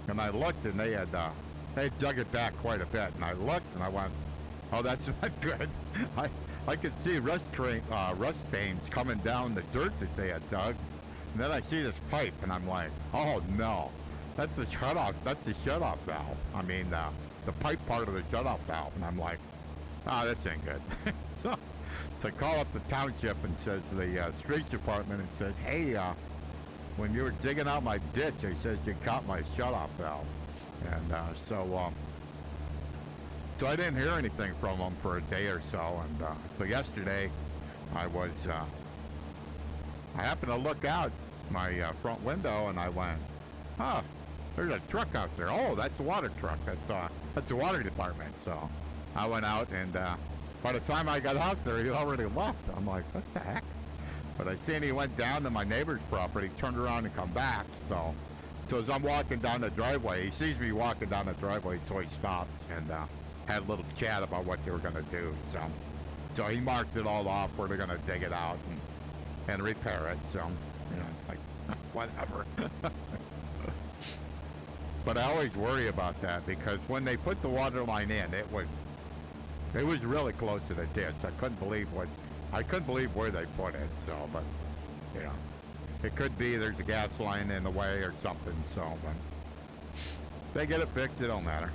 And I looked, and they had dug it back quite a bit. And I looked, and I went, "Oh, that's not good." I could see rust stains coming down the dirt that they had dug. And then I see this pipe, and I'm like, "Oh no, that's the shutoff. That's the shutoff valve. I mean, the pipe part of the shutoff valve." And I'm like, "Ah, this ain't good." So I call up the township and says the streets department and says, "Hey, when you were digging out my ditch, he says you caught my shutoff valve." And so I didn't hear anything from them for a day or so. And so yesterday, I happened to look out my front window, and I went, "Huh, there's a truck out there. Oh, that's a water truck. That's the water department." So I went out, and by the time I got out there, he already left. I'm like, "What the heck?" But I seen he went down to my neighbor's property, turned around and come back. So as I'm walking down the driveway, he sees me walking down the driveway, so he stopped and had a little chat about what they were going to do. So he marked it all off where they're going to dig it out and repair it. So, it's like, whatever. But I always worry about that, because when they put the water line in, it was really close to the ditch. I couldn't believe where they put it. So, but it could be there's a gas line in the way or something. So, but they get it fixed, it don't matter.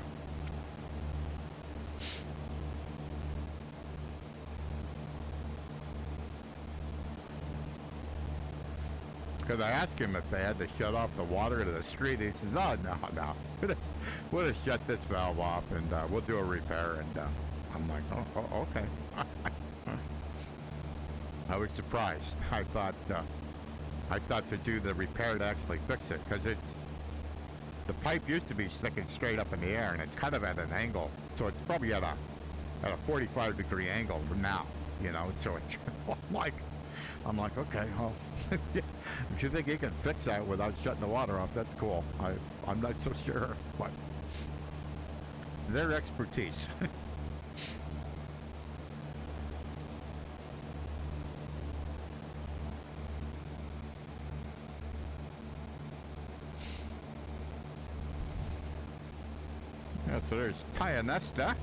Because I asked him if they had to shut off the water to the street. He says, "Oh, no. We'll just shut this valve off, and we'll do a repair." And I'm like, "Oh, okay." I was surprised. I thought to do the repair to actually fix it, because the pipe used to be sticking straight up in the air, and it's kind of at an angle, so it's probably at a 45-degree angle now. So it's I'm like, okay, well, if you think you can fix that without shutting the water off, that's cool. I'm not so sure, but it's their expertise. Yeah, so there's Tionesta.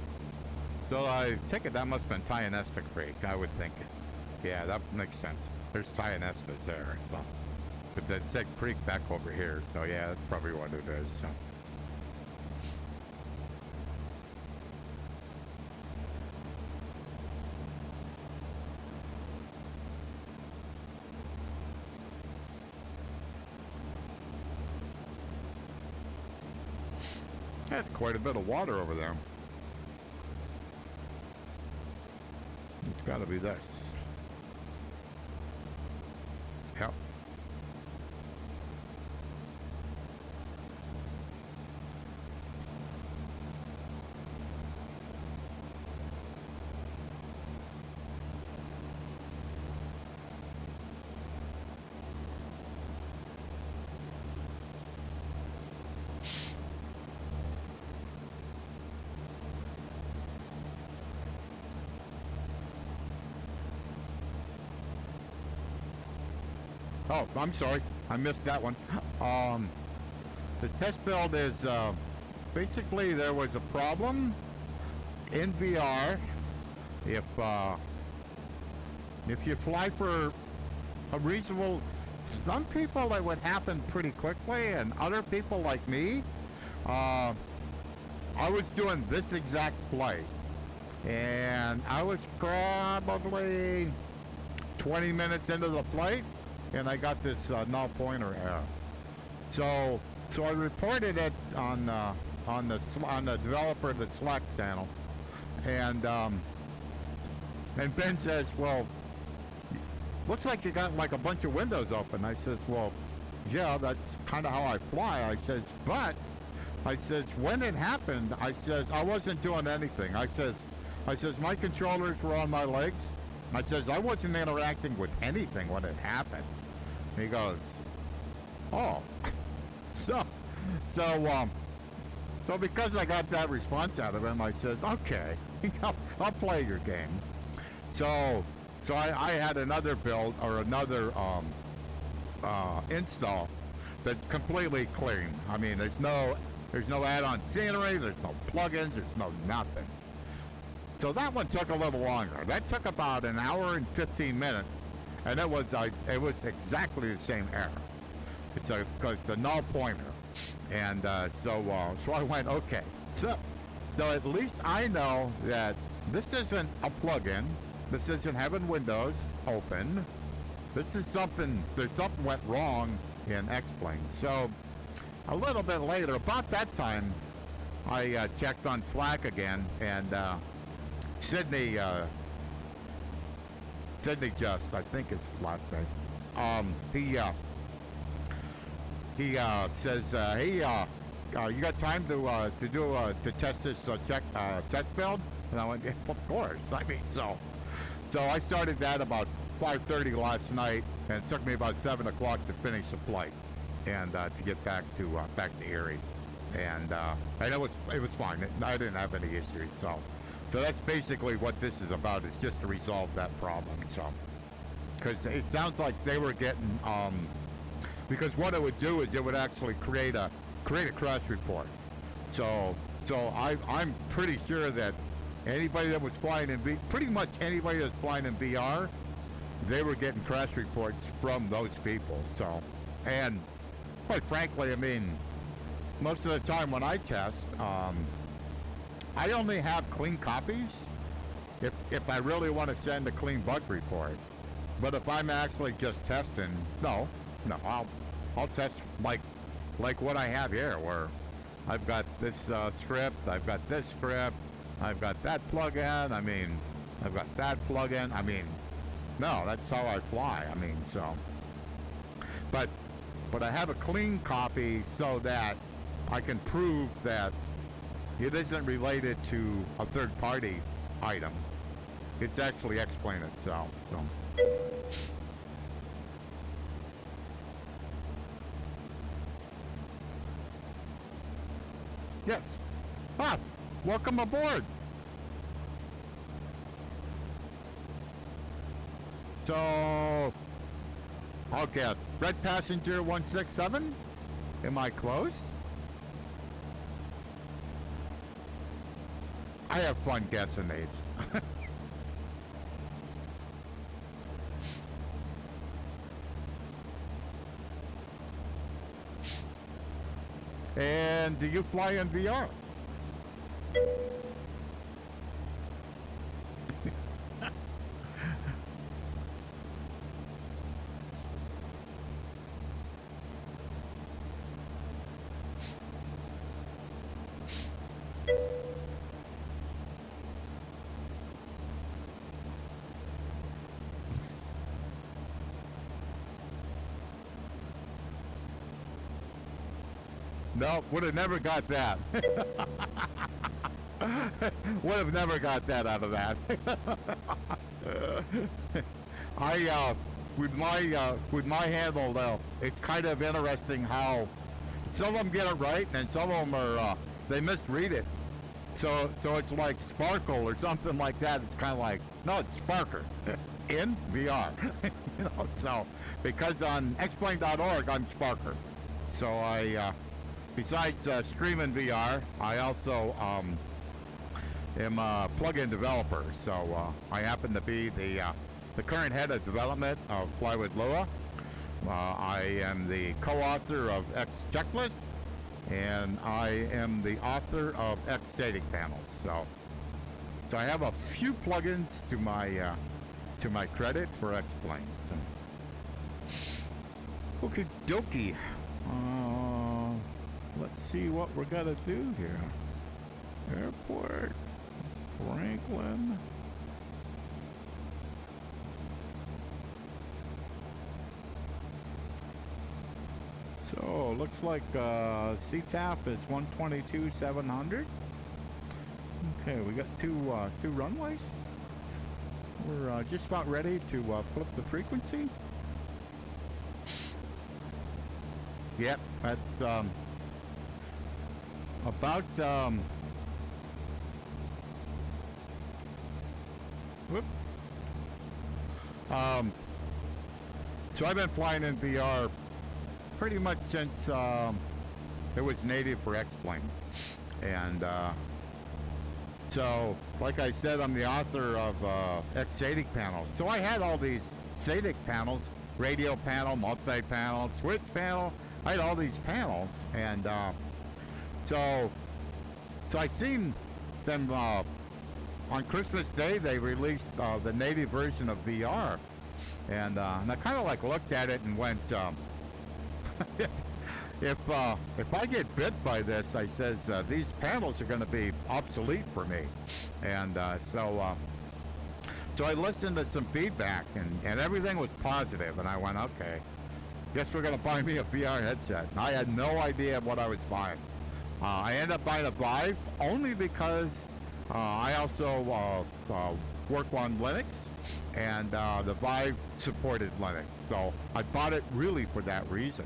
So I take it that must have been Tionesta Creek, I would think. Yeah, that makes sense. There's Tionestas there. So. But that's that creek back over here. So yeah, that's probably what it is. So. That's quite a bit of water over there. It's got to be this. Yep. Oh, I'm sorry. I missed that one. The test build is basically there was a problem in VR. If you fly for a reasonable, some people it would happen pretty quickly, and other people like me, I was doing this exact flight, and I was probably 20 minutes into the flight, and I got this null pointer error. So I reported it on the developer of the Slack channel, and Ben says, well, looks like you got like a bunch of windows open. I says, well, yeah, that's kind of how I fly. I says, but I says, when it happened, I says, I wasn't doing anything. I says, my controllers were on my legs. I says, I wasn't interacting with anything when it happened. He goes, oh. So because I got that response out of him, I says, okay, I'll play your game. So I had another build or another install that completely clean. I mean, there's no add-on scenery, there's no plugins, there's no nothing. So that one took a little longer. That took about an hour and 15 minutes, and it was exactly the same error. It's a null pointer, and so I went, okay. So at least I know that this isn't a plugin. This isn't having Windows open. This is something. There's something went wrong in X-Plane. So a little bit later, about that time, I checked on Slack again, and Sydney Just, I think it's his last name. He says, hey, you got time to test this test build? And I went, yeah, of course. I mean, so I started that about 5:30 last night, and it took me about 7 o'clock to finish the flight and to get back to KERI, and it was fine. I didn't have any issues. So that's basically what this is about. Is just to resolve that problem. So because it sounds like they were getting because what it would do is it would actually create a crash report. So I'm pretty sure that anybody that was flying in pretty much anybody that's flying in VR, they were getting crash reports from those people. So, and quite frankly, I mean, most of the time when I test, I only have clean copies if I really want to send a clean bug report. But if I'm actually just testing, no, I'll test like what I have here, where I've got this script, I've got this script, I've got that plugin. I mean, I've got that plugin. I mean, no, that's how I fly. I mean, so, but I have a clean copy so that I can prove that it isn't related to a third-party item. It's actually X-Plane itself. So. Yes. Bob, welcome aboard. So, okay, Red Passenger 167, am I close? I have fun guessing these. And do you fly in VR? No, would have never got that. Would have never got that out of that. With my handle though, it's kind of interesting how some of them get it right and some of them are they misread it. So it's like Sparkle or something like that. It's kind of like, no, it's Sparker in VR. You know, so because on xplane.org I'm Sparker. So I besides streaming VR, I also am a plugin developer. So I happen to be the current head of development of Fly with Lua. I am the co-author of X Checklist, and I am the author of X static panels. So I have a few plugins to my credit for X-Plane. So. Okie dokie. Let's see what we're gonna do here. Airport, Franklin. So looks like CTAP is 122,700. Okay, we got two runways. We're just about ready to flip the frequency. Yep, that's about whoop. So I've been flying in VR pretty much since it was native for X-Plane, and so like I said, I'm the author of X-Satic panels. So I had all these Satic panels, radio panel, multi-panel, switch panel. I had all these panels, and so I seen them on Christmas Day. They released the native version of VR, and I kind of like looked at it and went, if I get bit by this, I says these panels are going to be obsolete for me, and so I listened to some feedback, and everything was positive, and I went, okay, guess we're going to buy me a VR headset. And I had no idea what I was buying. I ended up buying a Vive only because I also work on Linux, and the Vive supported Linux, so I bought it really for that reason.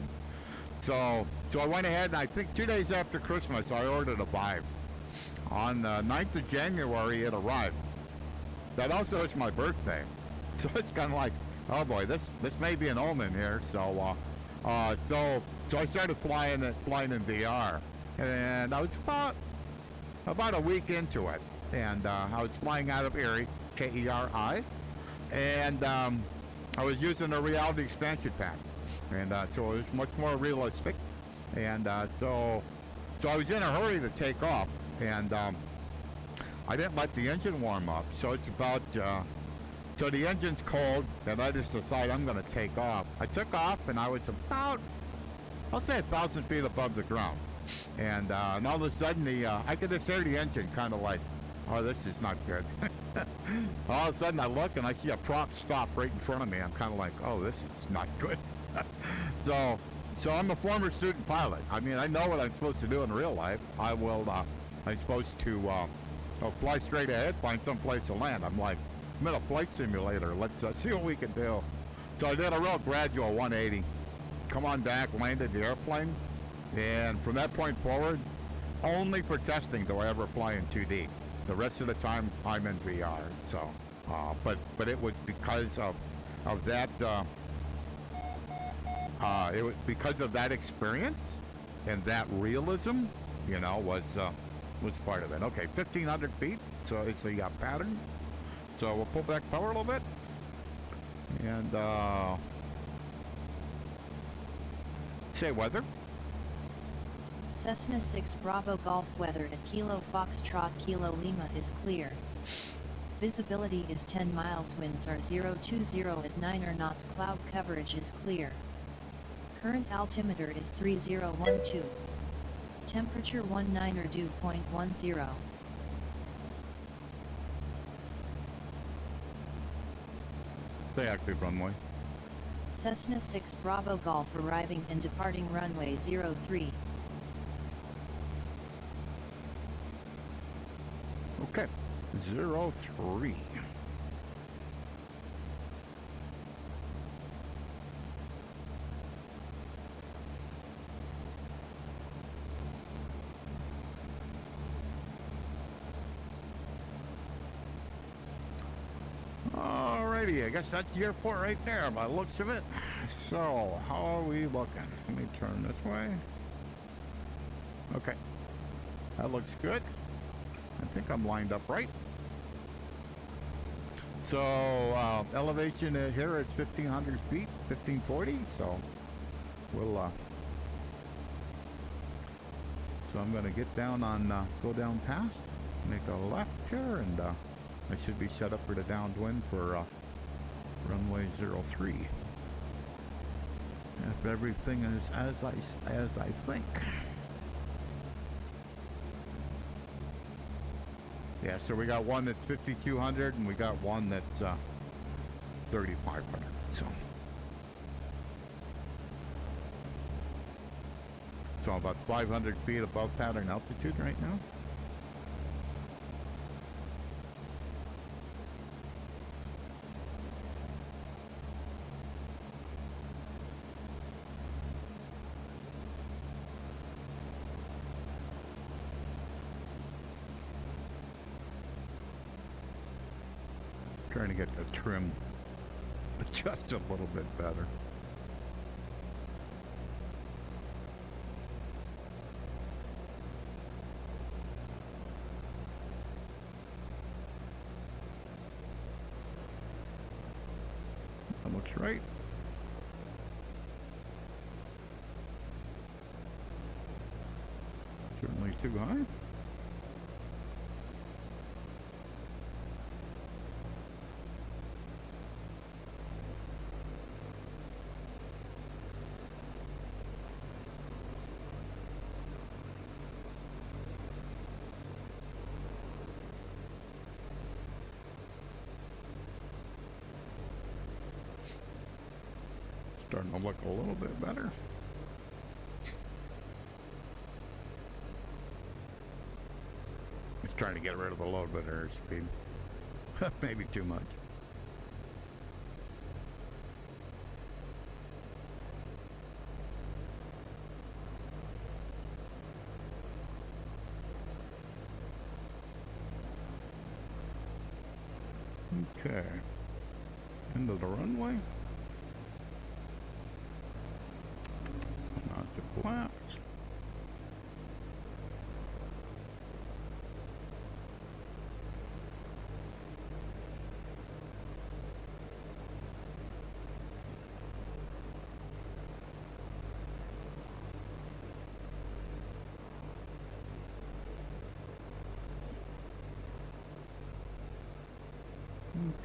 So I went ahead, and I think 2 days after Christmas, I ordered a Vive. On the 9th of January, it arrived. That also is my birthday, so it's kind of like, oh boy, this may be an omen here. So I started flying in VR, and I was about a week into it, and I was flying out of KERI, KERI, and I was using a reality expansion pack, and so it was much more realistic, and so I was in a hurry to take off, and I didn't let the engine warm up, so it's about so the engine's cold, and I just decided I'm going to take off. I took off, and I was about, I'll say 1,000 feet above the ground, and all of a sudden I could just hear the engine kind of like, oh, this is not good. All of a sudden I look and I see a prop stop right in front of me. I'm kind of like, oh, this is not good. So I'm a former student pilot. I mean, I know what I'm supposed to do in real life. I'm supposed to fly straight ahead, find some place to land. I'm like, I'm in a flight simulator. Let's see what we can do. So I did a real gradual 180. Come on back, landed the airplane, and from that point forward, only for testing do I ever fly in 2D. The rest of the time, I'm in VR. So, but it was because of that. It was because of that experience and that realism, you know, was part of it. Okay, 1,500 feet. So it's a pattern. So we'll pull back power a little bit, and say weather. Cessna 6 Bravo Golf weather at Kilo Foxtrot Kilo Lima is clear. Visibility is 10 miles, winds are 020 at 9 knots, cloud coverage is clear. Current altimeter is 3012. Temperature 19 or dew point 10. Say active runway. Cessna 6 Bravo Golf arriving and departing runway 03. Okay, 03. Alrighty, I guess that's the airport right there by the looks of it. So, how are we looking? Let me turn this way. Okay, that looks good. I think I'm lined up right. So, elevation here is 1,500 feet, 1,540. So, we'll So I'm gonna get down on, go down past, make a left here, and I should be set up for the downwind for runway 03. If everything is as I think. Yeah, so we got one that's 5,200 and we got one that's 3,500. So I'm about 500 feet above pattern altitude right now. Trying to get the trim just a little bit better. That looks right. Certainly too high. Starting to look a little bit better. It's trying to get rid of a little bit of airspeed. Maybe too much. Okay. End of the runway. Not to collapse.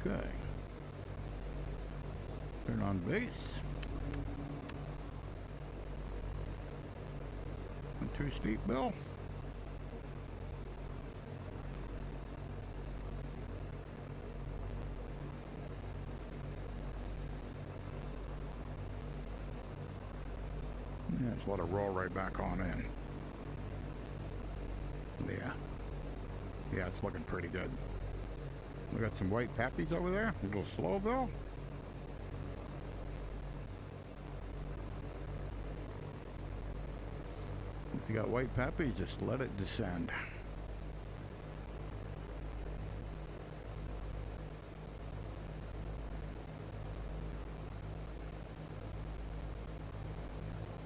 Okay. Turn on base. Not too steep, Bill. Yeah, just let it roll right back on in. Yeah. Yeah, it's looking pretty good. We got some white pappies over there. A little slow, Bill. If you got white pappies, just let it descend.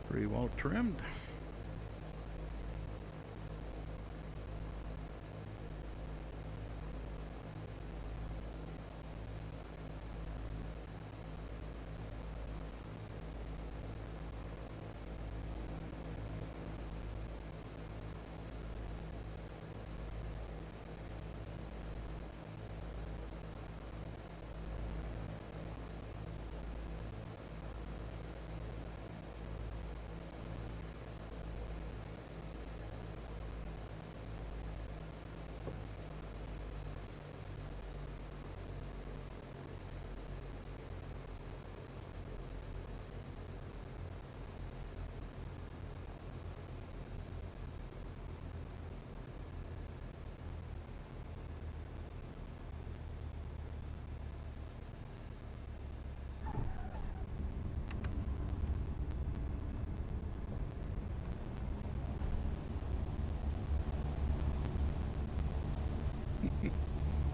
Pretty well trimmed.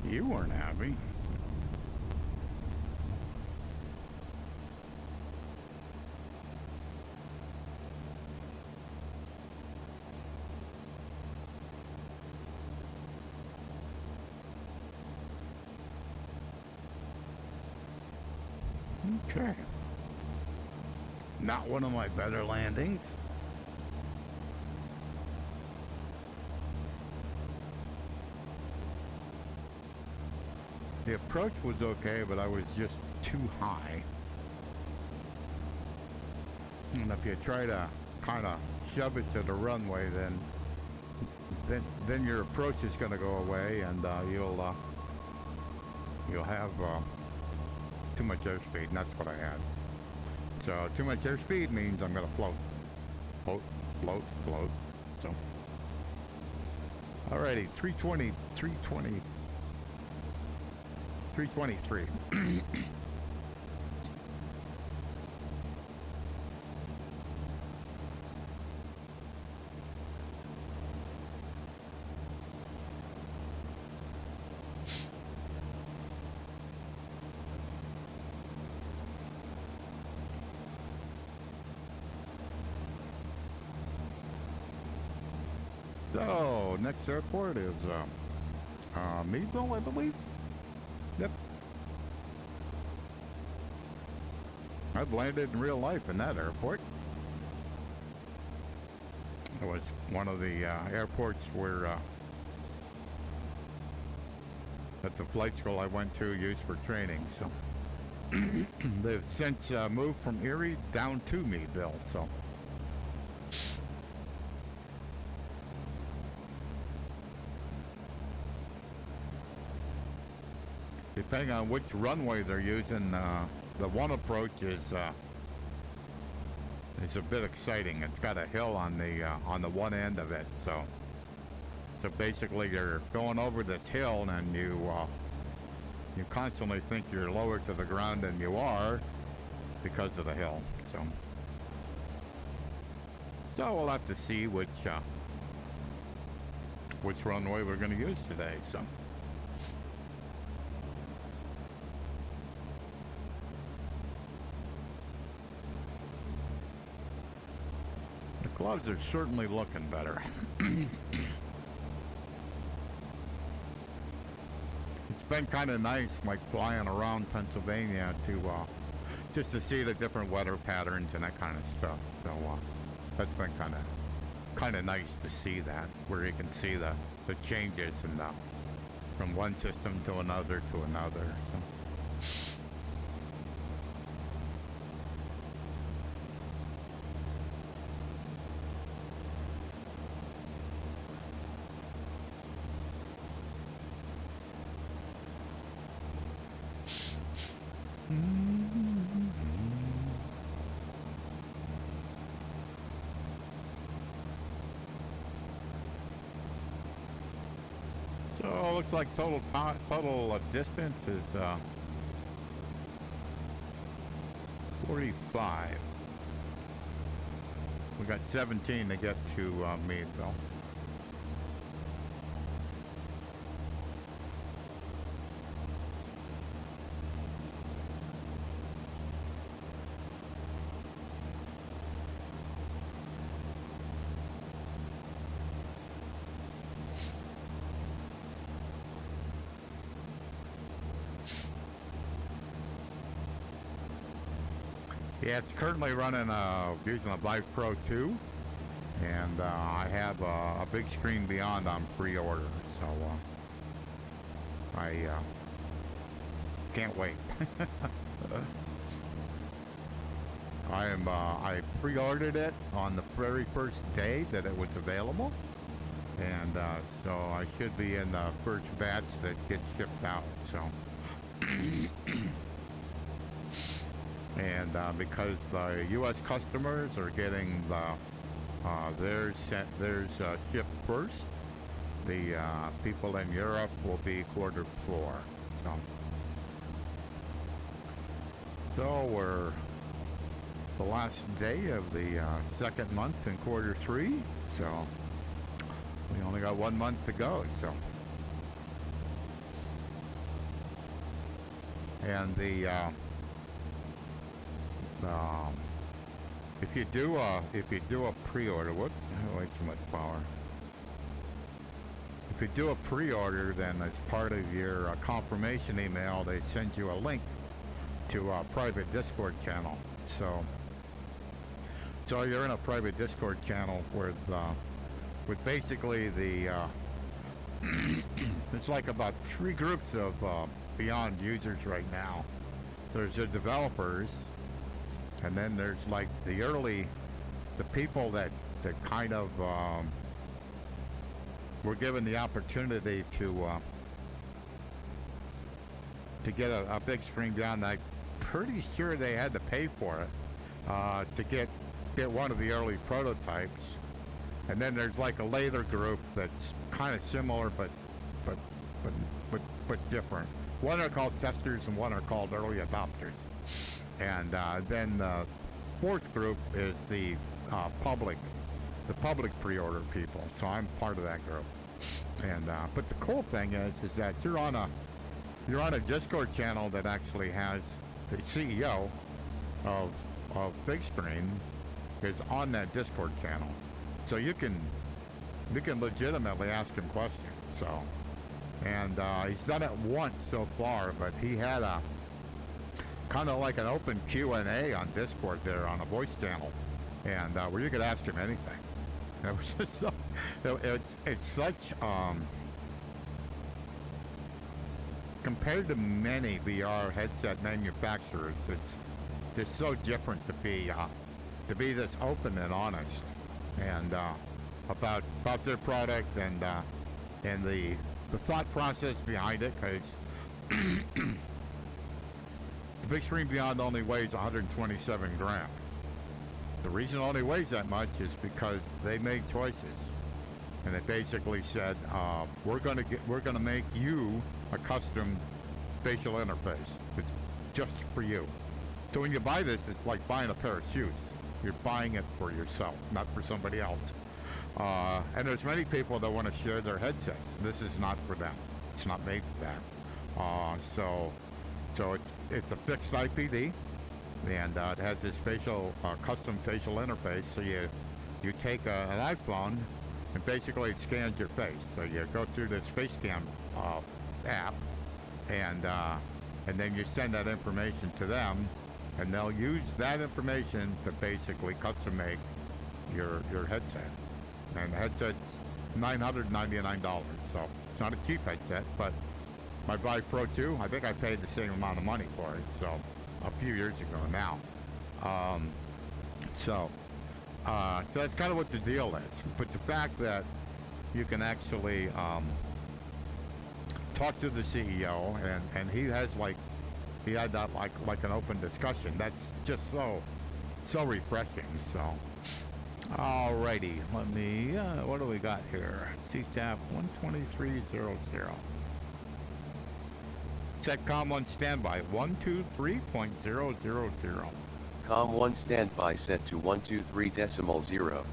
You weren't happy. Okay. Not one of my better landings. The approach was okay, but I was just too high. And if you try to kind of shove it to the runway, then your approach is going to go away, and you'll have too much airspeed, and that's what I had. So too much airspeed means I'm going to float, float, float, float. So, alrighty, 320, 320, 323. So, next airport is Meadville, I believe. Yep. I've landed in real life in that airport. It was one of the airports where that the flight school I went to used for training. So they've since moved from Erie down to Meadville. So. Depending on which runway they're using, the one approach is a bit exciting. It's got a hill on the one end of it, so basically you're going over this hill, and you constantly think you're lower to the ground than you are because of the hill. So we'll have to see which runway we're going to use today. So. Clouds are certainly looking better. It's been kind of nice, like flying around Pennsylvania to just to see the different weather patterns and that kind of stuff. So that's been kind of nice to see that, where you can see the changes and from one system to another to another. So. So it looks like total distance is 45. We got 17 to get to Meadville. Yeah, it's currently running using a Vive Pro 2, and I have a Bigscreen Beyond on pre-order, so I can't wait. I pre-ordered it on the very first day that it was available, and so I should be in the first batch that gets shipped out. So. And because the U.S. customers are getting theirs shipped first, the people in Europe will be quarter 4. So we're the last day of the second month in quarter 3. So we only got 1 month to go. So. And if you do a pre-order, way too much power. If you do a pre-order, then as part of your confirmation email, they send you a link to a private Discord channel. So you're in a private Discord channel with basically the it's like about 3 groups of beyond users right now. There's the developers, and then there's like the people that kind of were given the opportunity to get a big screen down. I'm pretty sure they had to pay for it to get one of the early prototypes. And then there's like a later group that's kind of similar but different. One are called testers and one are called early adopters. And then the fourth group is the public pre-order people. So I'm part of that group. And but the cool thing is that you're on a Discord channel that actually has the CEO of Bigscreen is on that Discord channel. So you can legitimately ask him questions. So, and he's done it once so far, but he had a kind of like an open Q&A on Discord there on a voice channel, and where you could ask him anything. It was just so, it's such compared to many VR headset manufacturers, it's just so different to be this open and honest and about their product and the thought process behind it, because the Bigscreen Beyond only weighs 127 grams. The reason it only weighs that much is because they made choices, and it basically said we're gonna make you a custom facial interface. It's just for you. So when you buy this, it's like buying a pair of shoes. You're buying it for yourself, not for somebody else. And there's many people that want to share their headsets. This is not for them. It's not made for that. So it's a fixed IPD, and it has this custom facial interface. So you take an iPhone, and basically it scans your face. So you go through the FaceCam app, and then you send that information to them, and they'll use that information to basically custom make your headset. And the headset's $999, so it's not a cheap headset, but my Vive Pro 2, I think I paid the same amount of money for it, so a few years ago now. So that's kind of what the deal is. But the fact that you can actually talk to the CEO, and he had that like an open discussion. That's just so refreshing. So, alrighty, let me. What do we got here? CTAP 12300. Set COM1 standby 123.000. COM1 standby set to 123.0.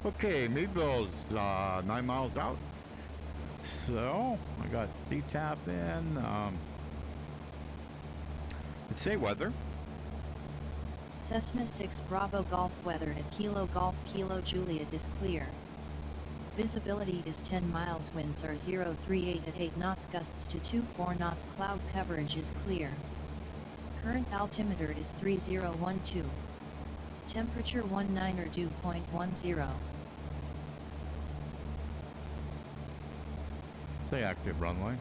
Okay, Meadville's 9 miles out. So I got CTAP in. Let's say weather. Cessna 6 Bravo Golf weather at Kilo Golf Kilo Juliet is clear. Visibility is 10 miles, winds are 038 at 8 knots, gusts to 24 knots, cloud coverage is clear. Current altimeter is 3012. Temperature 19 or dew point 10. Say active runway.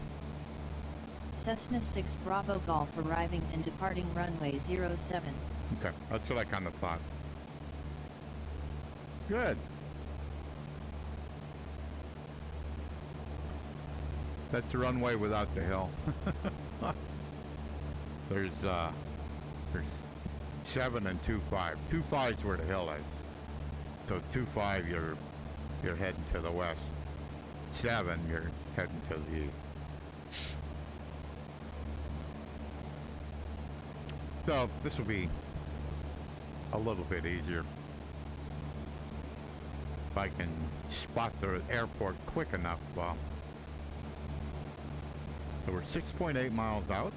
Cessna 6 Bravo Golf arriving and departing runway 07. Okay, that's what I kind of thought. Good. That's the runway without the hill. There's 7 and 2.5. 2.5 is where the hill is. So 2.5 you're heading to the west. 7 you're heading to the east. So this will be a little bit easier if I can spot the airport quick enough. So we're 6.8 miles out,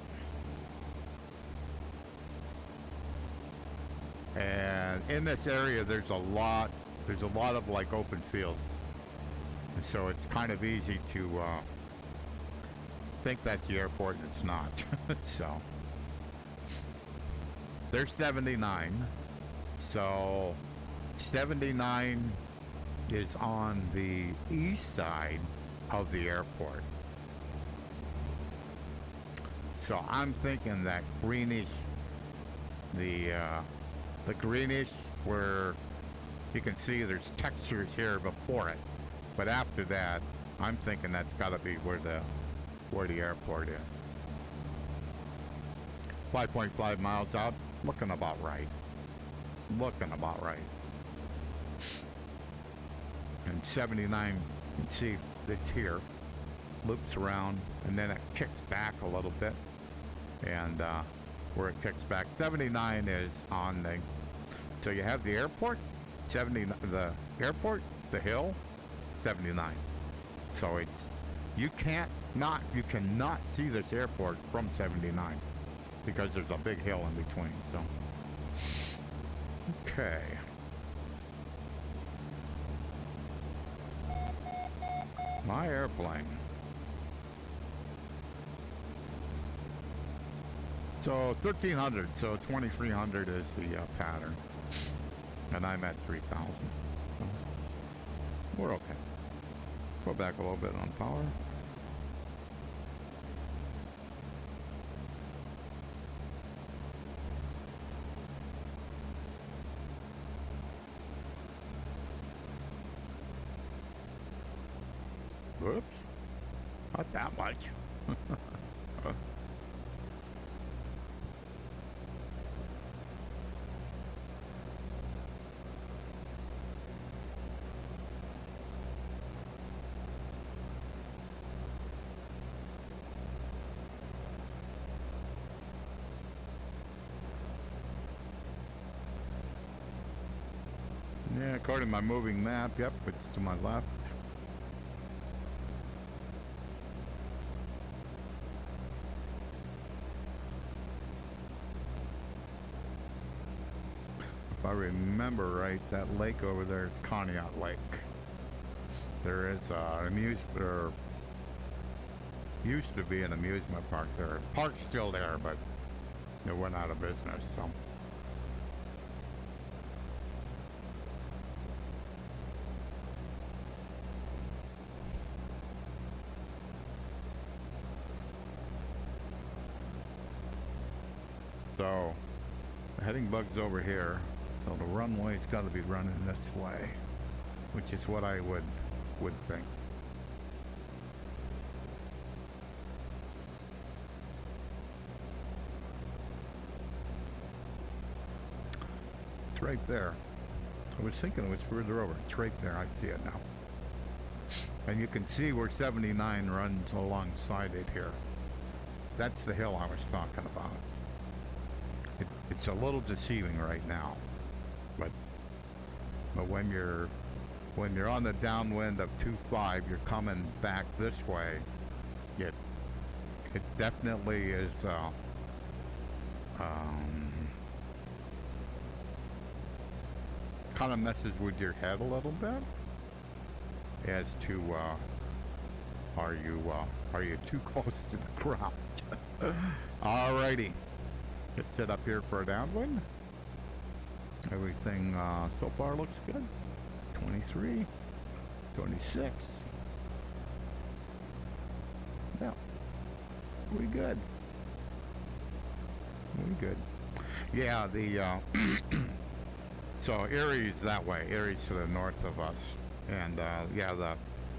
and in this area there's a lot of like open fields, and so it's kind of easy to think that's the airport, and it's not. So there's 79. So 79 is on the east side of the airport. So I'm thinking that greenish, the greenish where you can see there's textures here before it, but after that, I'm thinking that's got to be where the airport is. 5.5 miles out, looking about right. Looking about right. And 79, you can see it's here, loops around, and then it kicks back a little bit. And where it kicks back, 79 is on the, so you have the airport, the airport, the hill, 79. So it's, you cannot see this airport from 79 because there's a big hill in between. So, okay. My airplane. So 1300, so 2300 is the pattern, and I'm at 3000. So we're okay. Go back a little bit on power. Whoops, not that much. Yeah, according to my moving map, yep, it's to my left. If I remember right, that lake over there is Conneaut Lake. There is or used to be an amusement park there. Park's still there, but it went out of business, so. So, the heading bug's over here, so the runway's got to be running this way, which is what I would think. It's right there. I was thinking it was further over. It's right there. I see it now. And you can see where 79 runs alongside it here. That's the hill I was talking about. It's a little deceiving right now, but when you're on the downwind of 2.5, you're coming back this way. It definitely is kind of messes with your head a little bit as to are you too close to the ground? Alrighty. Get set up here for a downwind. Everything so far looks good. 23, 26. Yeah, we good. We good. Yeah, the so Erie's that way. Erie's to the north of us, and yeah,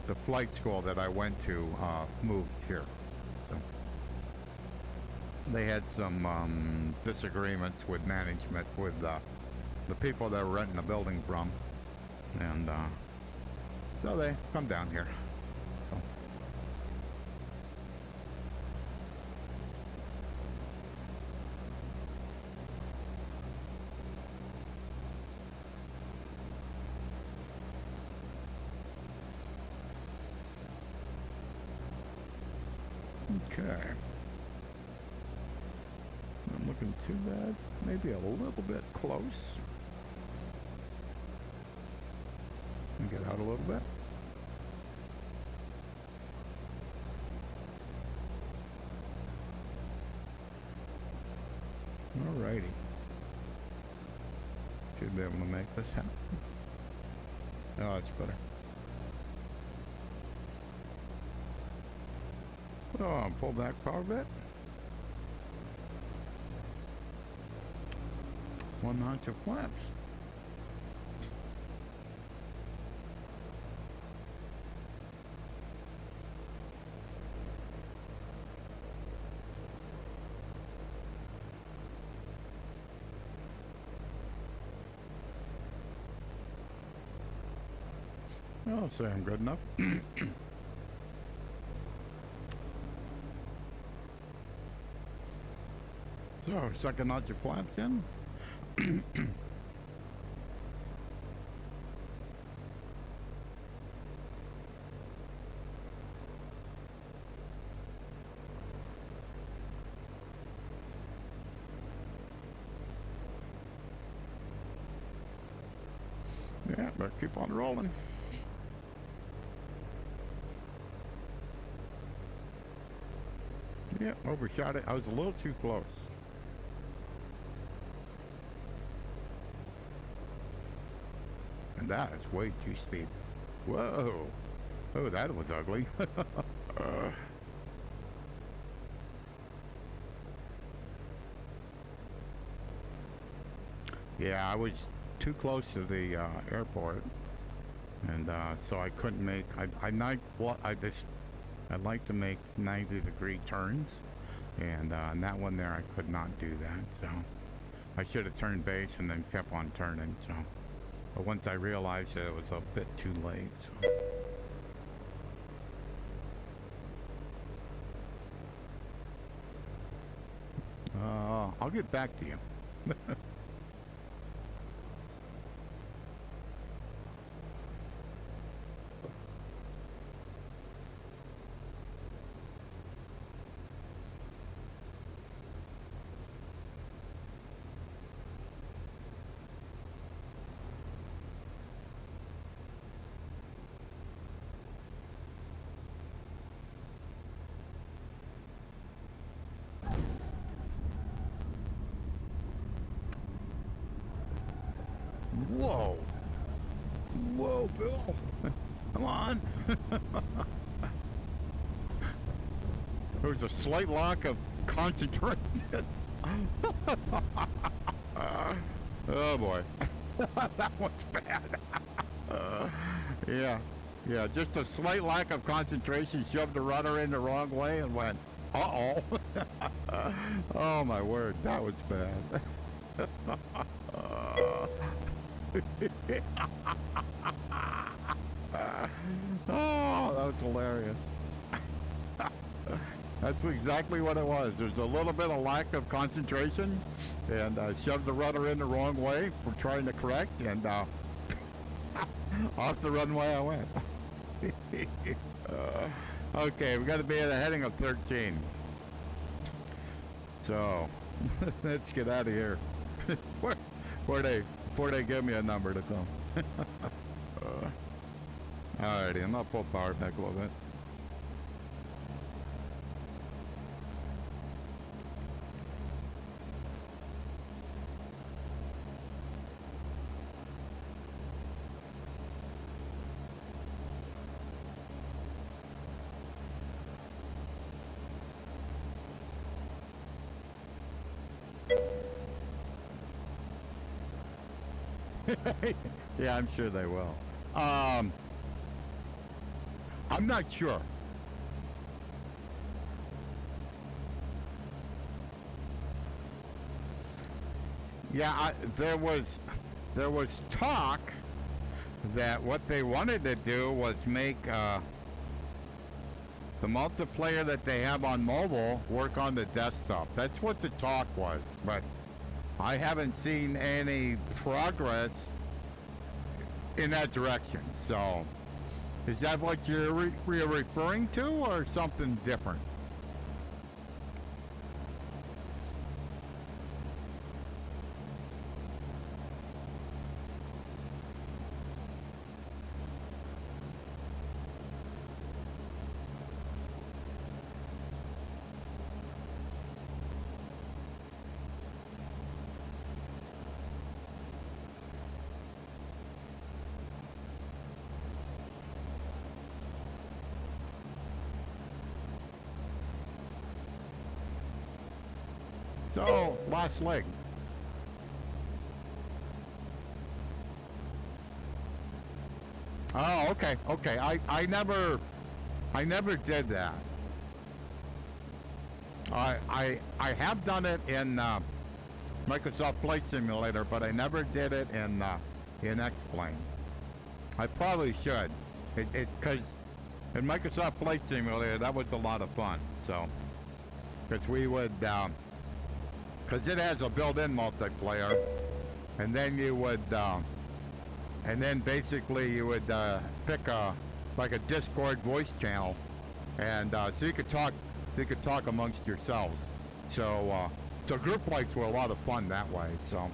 the flight school that I went to moved here. So they had some disagreements with management, with the people that were renting the building from, and so they come down here. So okay. Not looking too bad. Maybe a little bit close. And get out a little bit. Alrighty. Should be able to make this happen. Oh, that's better. Oh, pull back power bit. 1 notch of flaps. I'll say I'm good enough. So, second notch of flaps in. Yeah, but keep on rolling. Yeah, overshot it. I was a little too close. And that is way too steep. Whoa. Oh, that was ugly. Yeah, I was too close to the airport. And so I couldn't make, I'd like to make 90-degree turns, and on that one there I could not do that, so I should have turned base and then kept on turning. So, but once I realized that it was a bit too late. So. I'll get back to you. Whoa. Whoa, Bill. Come on. There was a slight lack of concentration. Oh, boy. That one's bad. Yeah. Yeah, just a slight lack of concentration. Shoved the rudder in the wrong way and went, uh-oh. Oh, my word. That was bad. Oh, that was hilarious. That's exactly what it was. There's a little bit of lack of concentration, and shoved the rudder in the wrong way for trying to correct, and off the runway I went. Okay, we got to be at a heading of 13. So, let's get out of here. Before they give me a number to come. Alrighty, I'm gonna pull power back a little bit. Yeah, I'm sure they will. I'm not sure. Yeah, there was talk that what they wanted to do was make the multiplayer that they have on mobile work on the desktop. That's what the talk was, but I haven't seen any progress in that direction. So, is that what you're referring to, or something different? So, last leg. Oh, okay, okay. I never did that. I have done it in Microsoft Flight Simulator, but I never did it in X-Plane. I probably should. Because in Microsoft Flight Simulator, that was a lot of fun. So, because we would, because it has a built-in multiplayer, and then you would, and then basically you would pick like a Discord voice channel, and so you could talk amongst yourselves. So, so group flights were a lot of fun that way. So.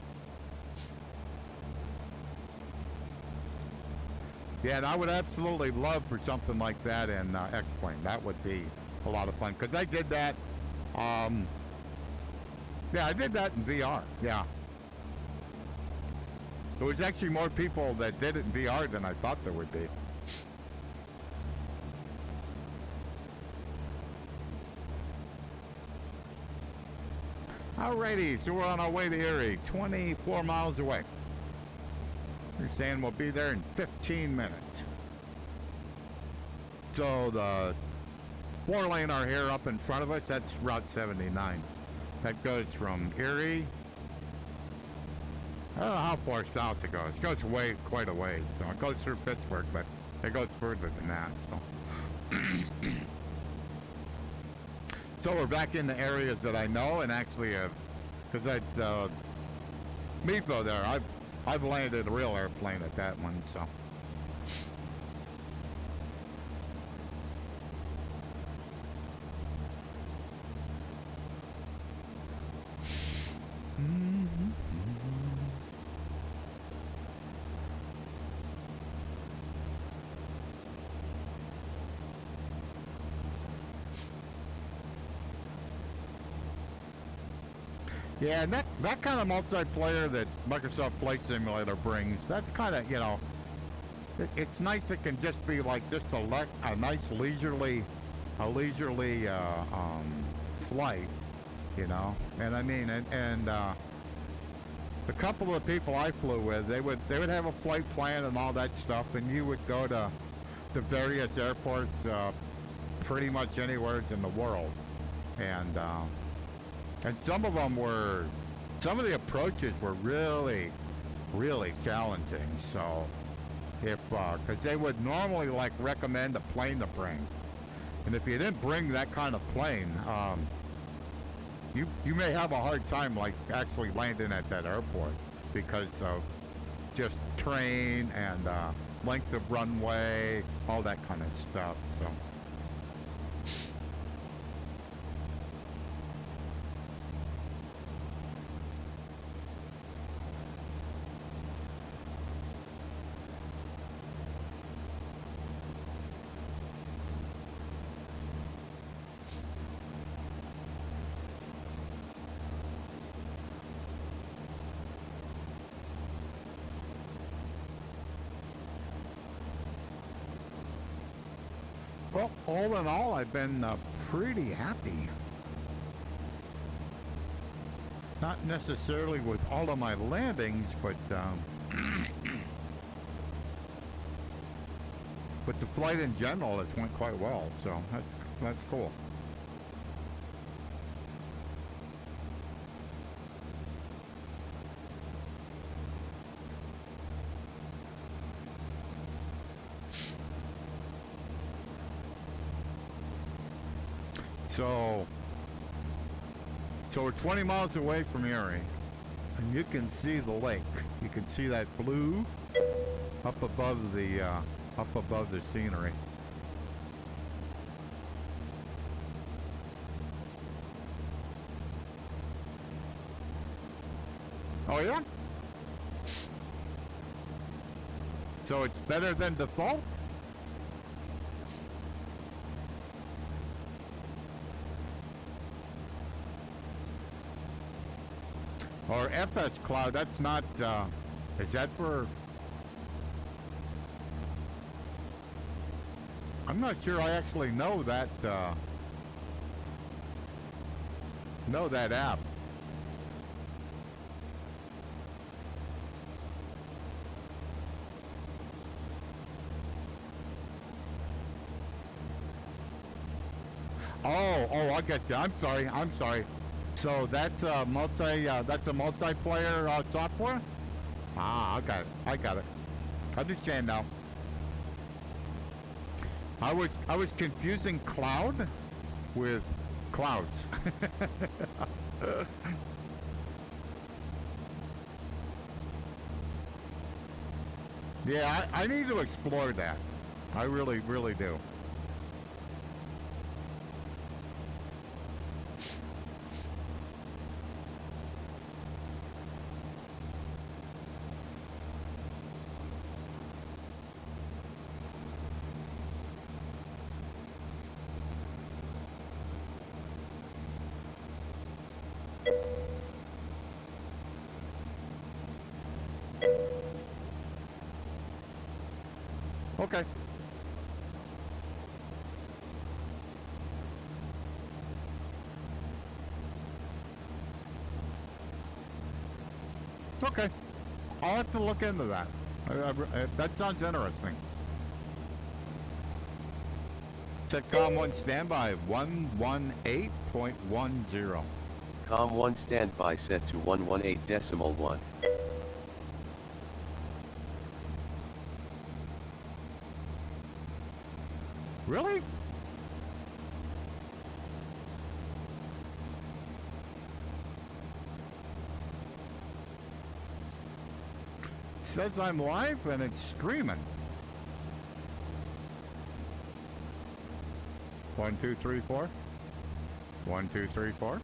Yeah, and I would absolutely love for something like that in X-Plane. That would be a lot of fun. Because I did that, yeah, I did that in VR, yeah. There was actually more people that did it in VR than I thought there would be. Alrighty, so we're on our way to Erie, 24 miles away. They're saying we'll be there in 15 minutes. So the 4-lane are here up in front of us. That's Route 79. That goes from Erie. I don't know how far south it goes. It goes quite a ways. So it goes through Pittsburgh, but it goes further than that. So, so we're back in the areas that I know, and actually, because at Meepo there, I've landed a real airplane at that one, so. Yeah, and that kind of multiplayer that Microsoft Flight Simulator brings, that's kind of, you know, it's nice. It can just be like just a nice leisurely flight, you know. And I mean, and a couple of the people I flew with, they would have a flight plan and all that stuff, and you would go to the various airports, pretty much anywhere in the world, and some of them were, some of the approaches were really, really challenging. So if, because they would normally like recommend a plane to bring, and if you didn't bring that kind of plane, you may have a hard time like actually landing at that airport because of just terrain and length of runway, all that kind of stuff. So. Well, all in all, I've been pretty happy. Not necessarily with all of my landings, but with the flight in general, it's went quite well. So that's cool. So we're 20 miles away from Erie, and you can see the lake. You can see that blue up above the scenery. Oh yeah? So it's better than default? Or FS Cloud, that's not, is that for... I'm not sure I actually know that app. Oh, I get you. I'm sorry. So that's a multiplayer software? Ah, I got it. I understand now. I was confusing cloud with clouds. Yeah, I need to explore that. I really, really do. Okay. Okay. I'll have to look into that. That sounds interesting. Setcom 1 standby 118.10. Com 1 standby set to 118.1. Really? Says I'm live and it's streaming. 1, 2, 3, 4. 1, 2, 3, 4.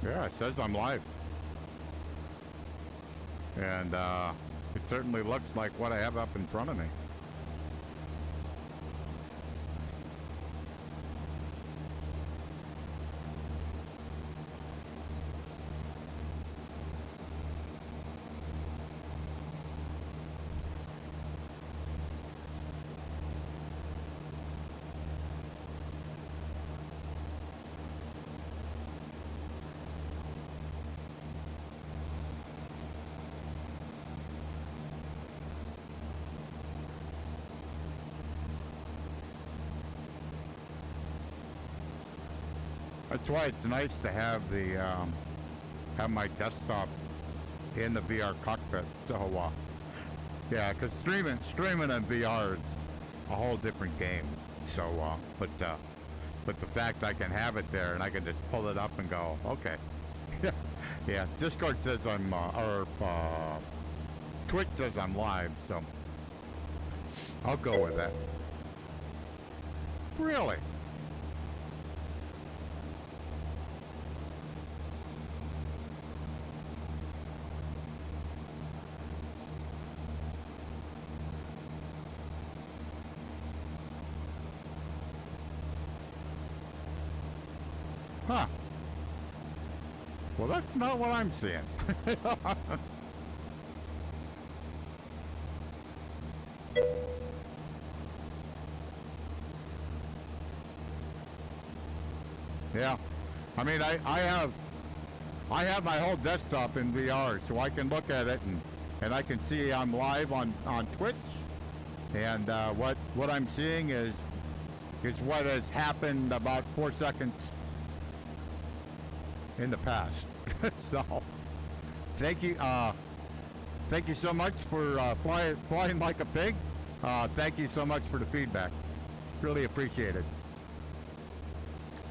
Yeah, it says I'm live. And it certainly looks like what I have up in front of me. That's why it's nice to have the have my desktop in the VR cockpit. So yeah, because streaming in VR is a whole different game. So but the fact I can have it there and I can just pull it up and go, okay. Yeah, Discord says I'm or Twitch says I'm live, so I'll go with that. Really? Huh. Well, that's not what I'm seeing. Yeah. I mean, I have my whole desktop in VR, so I can look at it and I can see I'm live on Twitch. And what I'm seeing is what has happened about 4 seconds in the past. So thank you so much for flying like a pig. Thank you so much for the feedback. Really appreciate it.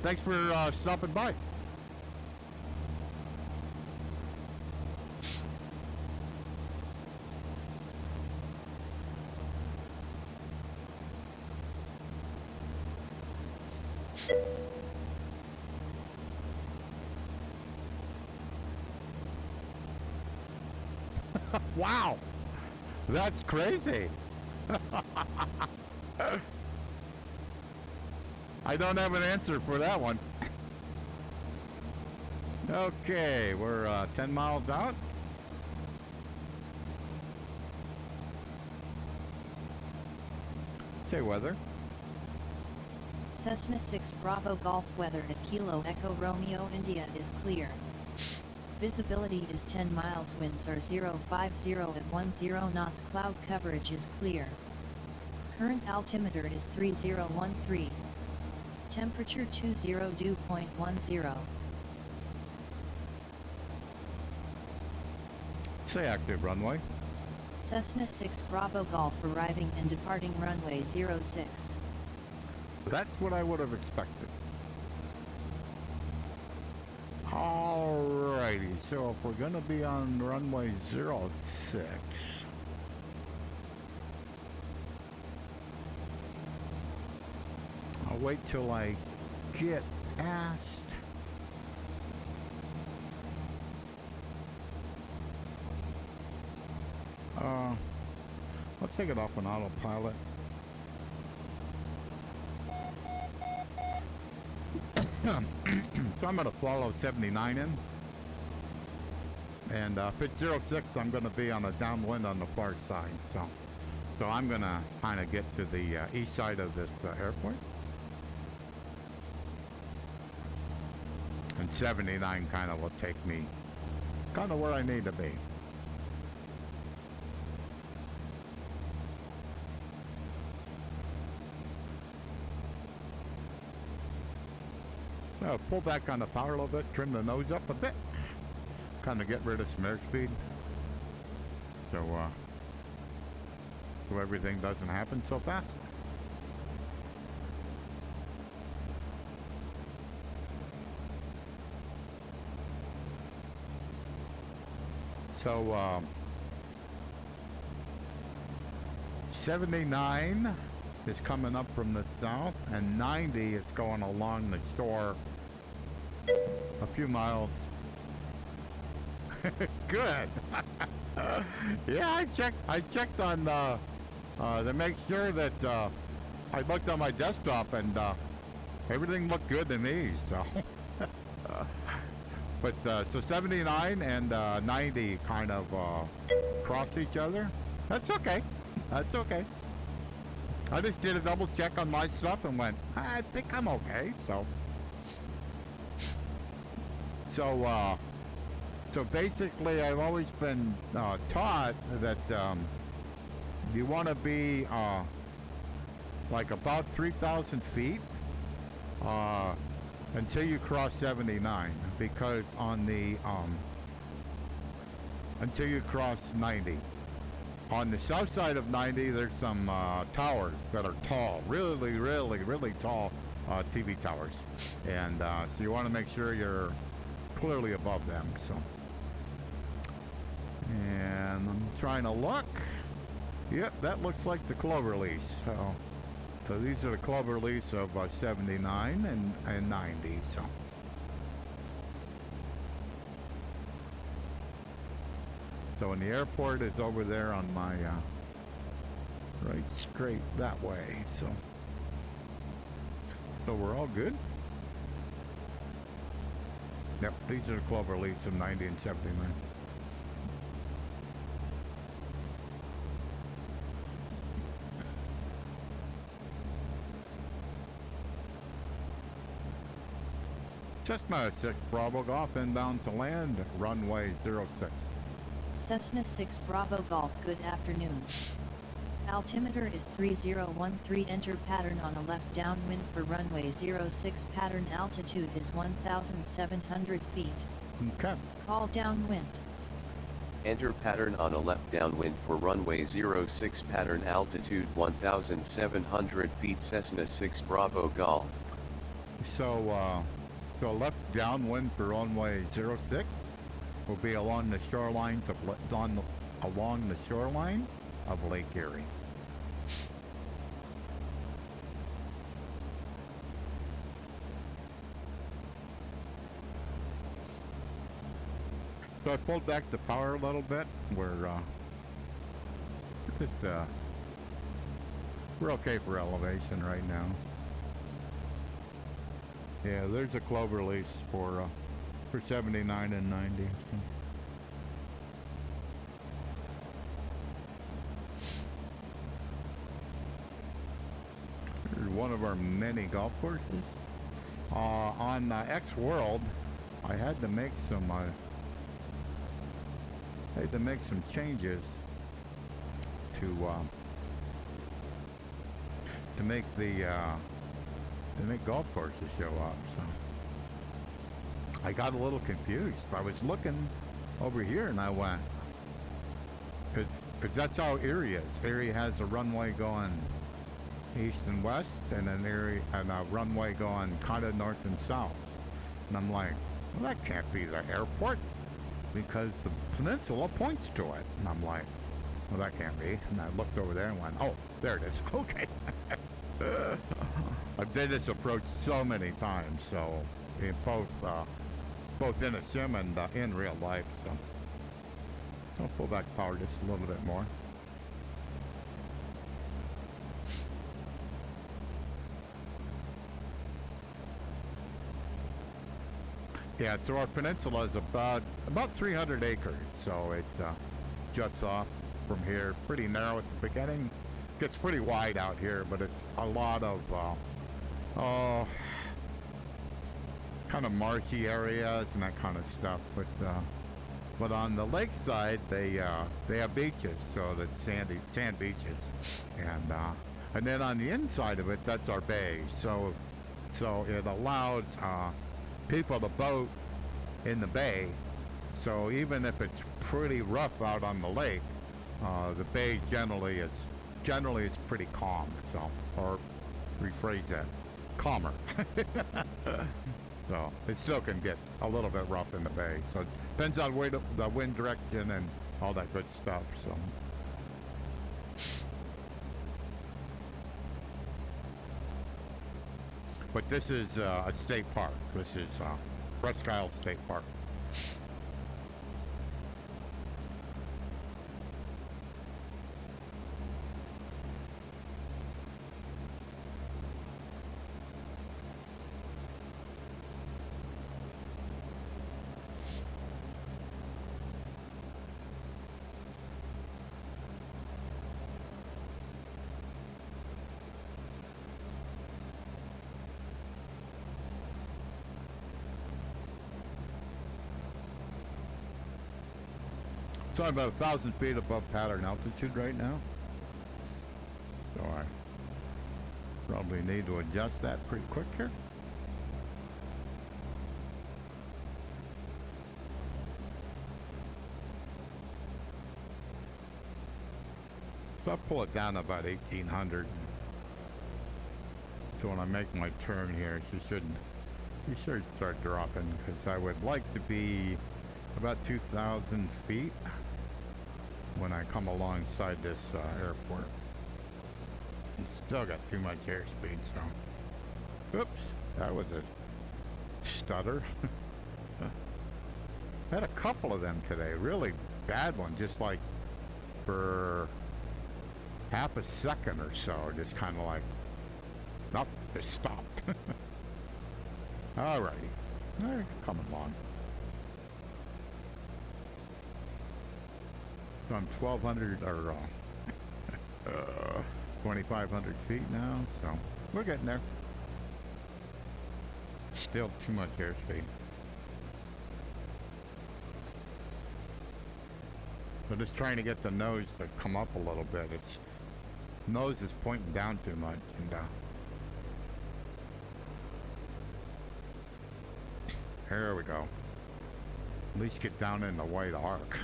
Thanks for stopping by. Wow, that's crazy. I don't have an answer for that one. Okay, we're 10 miles out. Say weather. Cessna 6 Bravo Golf weather at Kilo Echo Romeo India is clear. Visibility is 10 miles, winds are 050 at 10 knots, cloud coverage is clear. Current altimeter is 3013. Temperature 20°.10. Say active runway. Cessna 6 Bravo Golf arriving and departing runway 06. That's what I would have expected. Alrighty, so if we're gonna be on runway 06, I'll wait till I get past I'll take it off on autopilot. So I'm going to follow 79 in. And if it's 06, I'm going to be on a downwind on the far side. So I'm going to kind of get to the east side of this airport. And 79 kind of will take me kind of where I need to be. Pull back on the power a little bit, trim the nose up a bit, kind of get rid of some airspeed, so everything doesn't happen so fast. So 79 is coming up from the south, and 90 is going along the shore a few miles. Good. Yeah, I checked on to make sure that I looked on my desktop, and everything looked good to me. So, but so 79 and 90 kind of cross each other. That's okay. That's okay. I just did a double check on my stuff and went, I think I'm okay. So basically, I've always been taught that you want to be like about 3,000 feet until you cross 79, because on the until you cross 90. On the south side of 90, there's some towers that are tall, really tall TV towers, and so you want to make sure you're clearly above them. So, and I'm trying to look. Yep, that looks like the Cloverleaf. So these are the Cloverleafs of 79 and 90. So when the airport is over there on my right straight that way. So we're all good. Yep, these are the Cloverleafs of 90 and 79. Cessna 6 Bravo Golf inbound to land, runway 06. Cessna 6 Bravo Golf, good afternoon. Altimeter is 3013. Enter pattern on a left downwind for runway 06. Pattern altitude is 1,700 feet. Okay. Call downwind. Enter pattern on a left downwind for runway 06. Pattern altitude 1,700 feet. Cessna 6 Bravo Golf. So left downwind for runway 06 will be along the shorelines of along the shoreline of Lake Erie. So I pulled back the power a little bit. We're okay for elevation right now. Yeah, there's a Cloverleaf for 79 and 90. Here's one of our many golf courses. On X World, I had to make some changes to to make golf courses show up. So I got a little confused. I was looking over here and I went, because that's how Erie is. Erie has a runway going east and west, and a runway going kind of north and south. And I'm like, well, that can't be the airport because the peninsula points to it. And I'm like, well, that can't be. And I looked over there and went, oh, there it is. Okay. I've did this approach so many times, so in both in a sim and in real life. So I'll pull back power just a little bit more. Yeah, so our peninsula is about 300 acres, so it juts off from here. Pretty narrow at the beginning. Gets pretty wide out here, but it's a lot of kind of marshy areas and that kind of stuff. But on the lakeside, they have beaches, so that's sand beaches, and then on the inside of it, that's our bay. So it allows people to boat in the bay. So even if it's pretty rough out on the lake, the bay generally it's pretty calm. So, or rephrase that, calmer. So it still can get a little bit rough in the bay. So it depends on where the wind direction and all that good stuff. So. But this is a state park. This is Presque Isle State Park. So I'm about 1,000 feet above pattern altitude right now. So I probably need to adjust that pretty quick here. So I'll pull it down to about 1,800. So when I make my turn here, you should start dropping, because I would like to be about 2,000 feet when I come alongside this airport. And still got too much airspeed, so. Oops, that was a stutter. Had a couple of them today, really bad ones, just like for half a second or so, just kind of like, nope, just stopped. Alrighty, they're coming along. So I'm 1,200 or 2,500 feet now, so we're getting there. Still too much airspeed. But just trying to get the nose to come up a little bit. Its nose is pointing down too much, and here we go. At least get down in the white arc.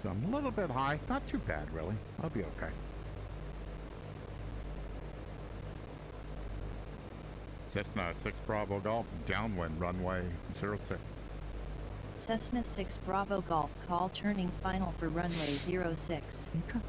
So I'm a little bit high, not too bad really. I'll be okay. Cessna 6 Bravo Golf, downwind runway 06. Cessna 6 Bravo Golf, call turning final for runway 06. Okay.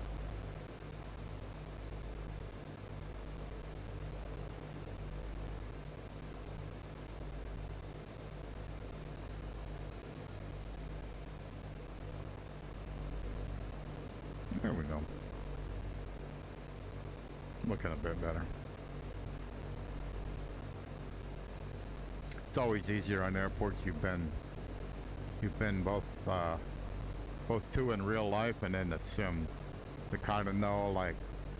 There we go. Looking a bit better. It's always easier on airports you've been both to in real life and in the sim, to kind of know like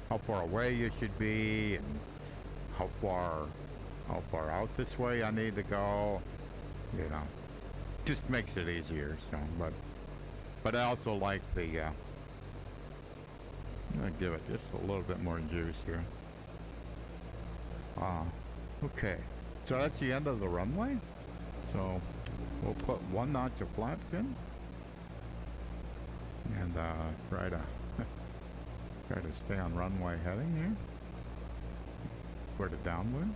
how far away you should be and how far out this way I need to go. You know, just makes it easier. So, but I also like the I'm gonna give it just a little bit more juice here. Okay. So that's the end of the runway. So we'll put 1 notch of flaps in and try to stay on runway heading here for the downwind.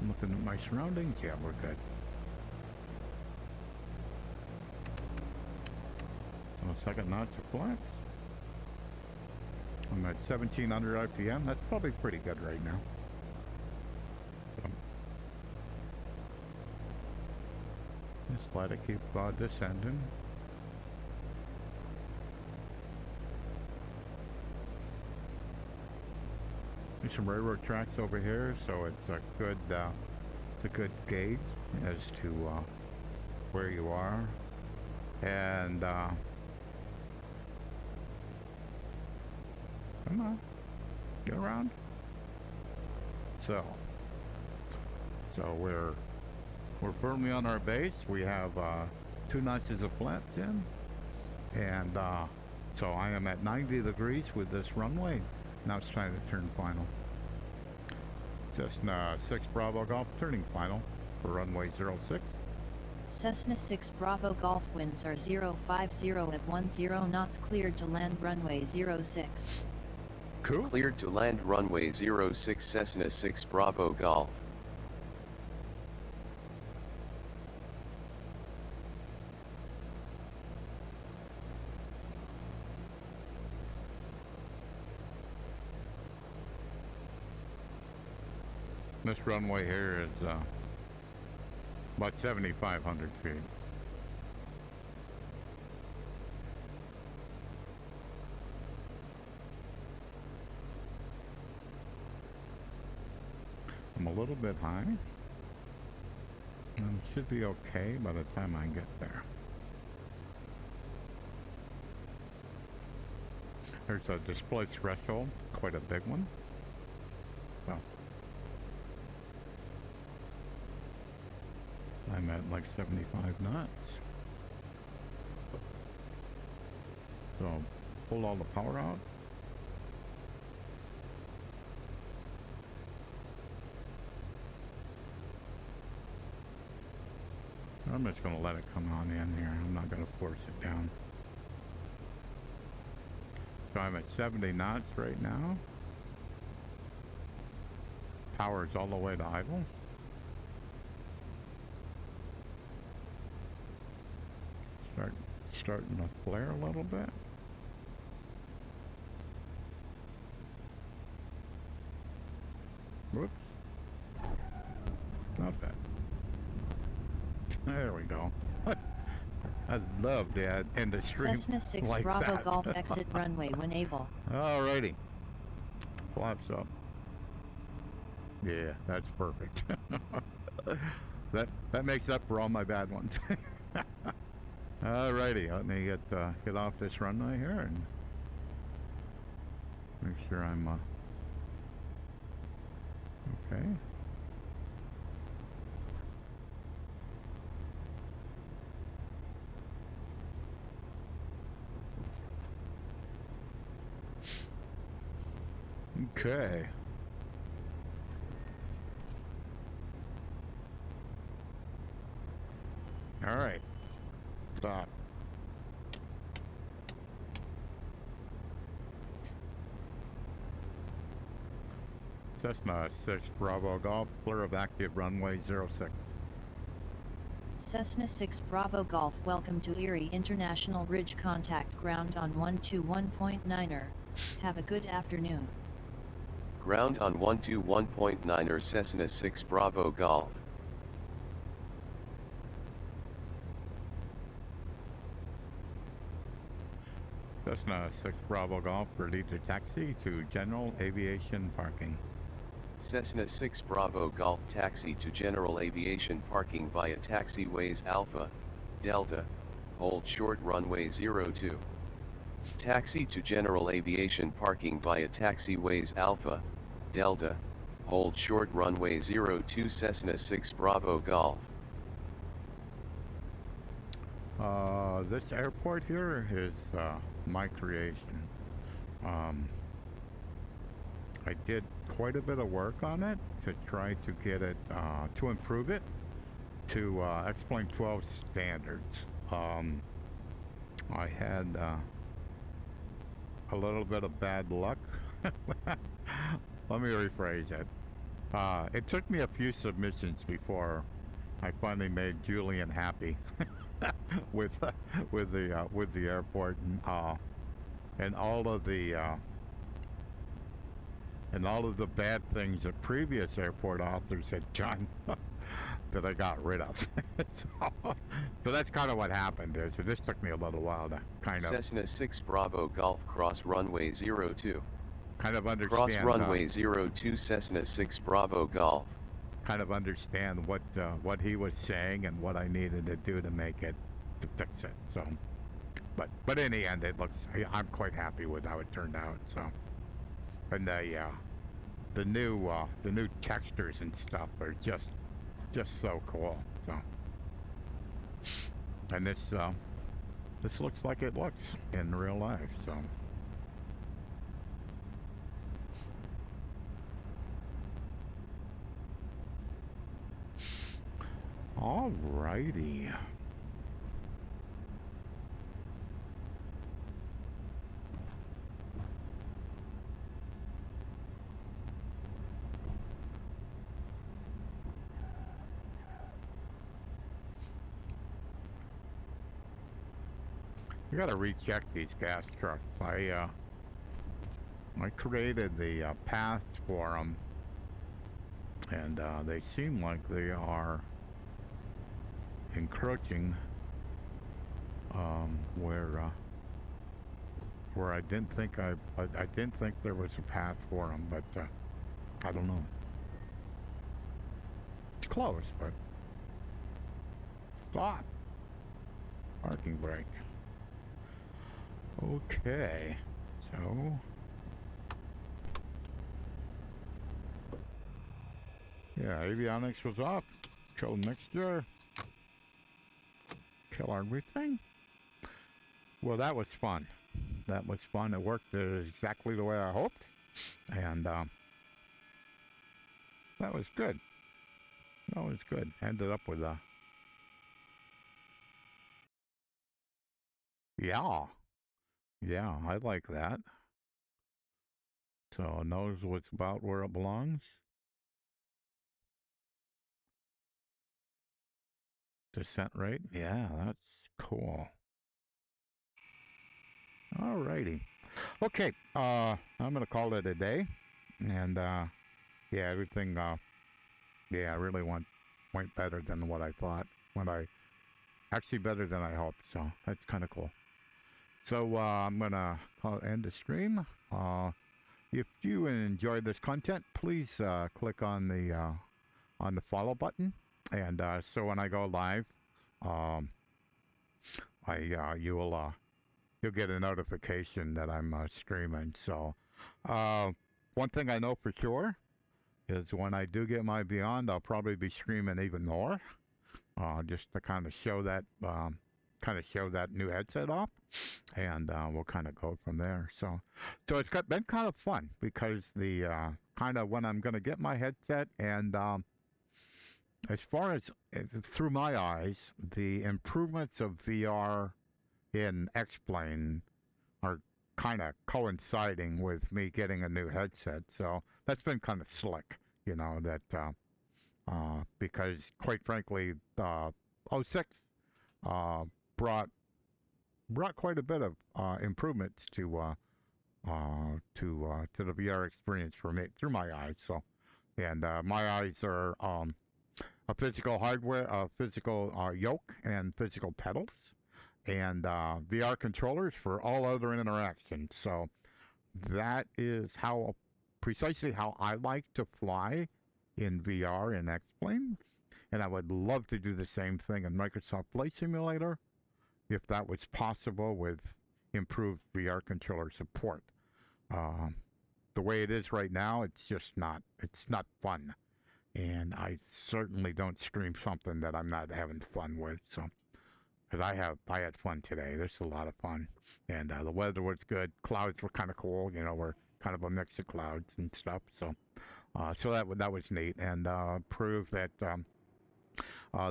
I'm looking at my surroundings. Yeah, we're good. So second notch of flaps. I'm at 1700 RPM. That's probably pretty good right now. So, just let it keep descending. There's some railroad tracks over here, so it's a good gauge as to where you are, and come on, get around. So we're firmly on our base. We have 2 notches of flaps in, and so I am at 90 degrees with this runway. Now it's time to turn final. Cessna 6 Bravo Golf turning final for runway 06. Cessna 6 Bravo Golf winds are 050 at 10 knots, cleared to land runway 06. Cool. Cleared to land runway 06 Cessna 6 Bravo Golf. This runway here is about 7,500 feet. I'm a little bit high. Should be okay by the time I get there. There's a display threshold, quite a big one. Well, I'm at like 75 knots. So, pull all the power out. I'm just going to let it come on in here. I'm not going to force it down. So I'm at 70 knots right now. Power's all the way to idle. Starting to flare a little bit. Whoops. Not bad. There we go. I love that industry. Cessna 6 like Bravo that. Golf exit runway when able. Alrighty. Flaps up. Yeah, that's perfect. that makes up for all my bad ones. Alrighty, let me get off this runway here and make sure I'm okay. Okay. All right. Stop. Cessna 6 Bravo Golf, clear of active runway 06. Cessna 6 Bravo Golf, welcome to Erie International Ridge, contact ground on 121.9er. Have a good afternoon. Ground on 121.9er Cessna 6 Bravo Golf. Cessna 6 Bravo Golf, ready to taxi to General Aviation Parking. Cessna 6 Bravo Golf taxi to General Aviation Parking via taxiways Alpha, Delta, hold short runway 02. Taxi to general aviation parking via taxiways Alpha, Delta, hold short runway 02 Cessna 6 Bravo Golf. This airport here is my creation. I did quite a bit of work on it to try to get it, to improve it to X-Plane 12 standards. I had a little bit of bad luck. Let me rephrase it. It took me a few submissions before I finally made Julian happy with the airport and all of the bad things that previous airport authors had done that I got rid of. So that's kind of what happened there. So this took me a little while to kind of Cessna 6 Bravo Golf cross runway 02. kind of understand Cross runway 02 Cessna 6 Bravo Golf. kind of understand what he was saying and what I needed to do to make it to fix it. So, but in the end, it looks. I'm quite happy with how it turned out. So, and the new textures and stuff are just so cool. So, and this looks like it looks in real life. So. Alrighty. We gotta recheck these gas trucks. I created the paths for them, and they seem like they are encroaching where I didn't think I didn't think there was a path for them, but I don't know. It's close, but stop. Parking brake. Okay, so yeah, avionics was up. Code mixture. Kill everything. Well, that was fun. That was fun. It worked exactly the way I hoped, and that was good. That was good. Ended up with a yeah, I like that. So nose was about where it belongs. Descent rate, yeah, that's cool. Alrighty. Okay, I'm gonna call it a day, and yeah, everything yeah, really went better than what I thought. Actually better than I hoped, so that's kind of cool. So I'm gonna end the stream. If you enjoyed this content, please click on the follow button, and so when I go live, you'll get a notification that I'm streaming. So one thing I know for sure is when I do get my Beyond, I'll probably be streaming even more, just to kind of show that new headset off, and we'll kind of go from there. So it's been kind of fun because the kind of when I'm going to get my headset, and as far as through my eyes, the improvements of VR in X-Plane are kind of coinciding with me getting a new headset. So that's been kind of slick, you know, that because quite frankly, 06 brought quite a bit of improvements to the VR experience for me through my eyes. So, and my eyes are a physical hardware, a physical yoke, and physical pedals, and VR controllers for all other interactions. So that is precisely how I like to fly in VR in X-Plane, and I would love to do the same thing in Microsoft Flight Simulator if that was possible with improved VR controller support. The way it is right now, it's not fun. And I certainly don't stream something that I'm not having fun with. So, because I had fun today. There's a lot of fun, and the weather was good. Clouds were kind of cool. We're kind of a mix of clouds and stuff. So, so that was neat, and proved that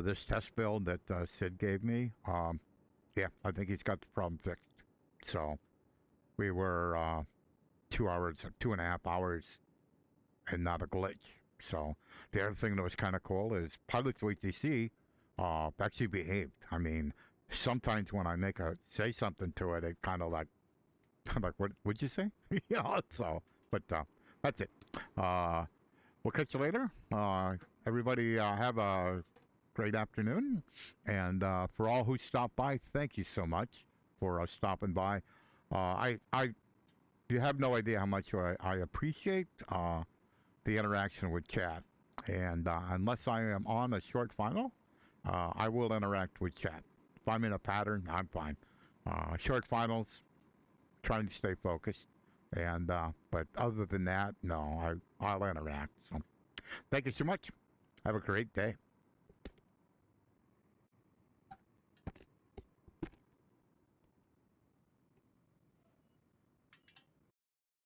this test build that Sid gave me, yeah, I think he's got the problem fixed. So, we were 2.5 hours, and not a glitch. So the other thing that was kind of cool is Pilots VTC actually behaved. I mean, sometimes when I say something to it, it kind of like, I'm like, what would you say? So, but that's it. We'll catch you later. Everybody have a great afternoon. And for all who stopped by, thank you so much for stopping by. You have no idea how much I appreciate the interaction with chat, and unless I am on a short final, I will interact with chat. If I'm in a pattern, I'm fine. Short finals, trying to stay focused, and but other than that, no, I'll interact. So, thank you so much. Have a great day.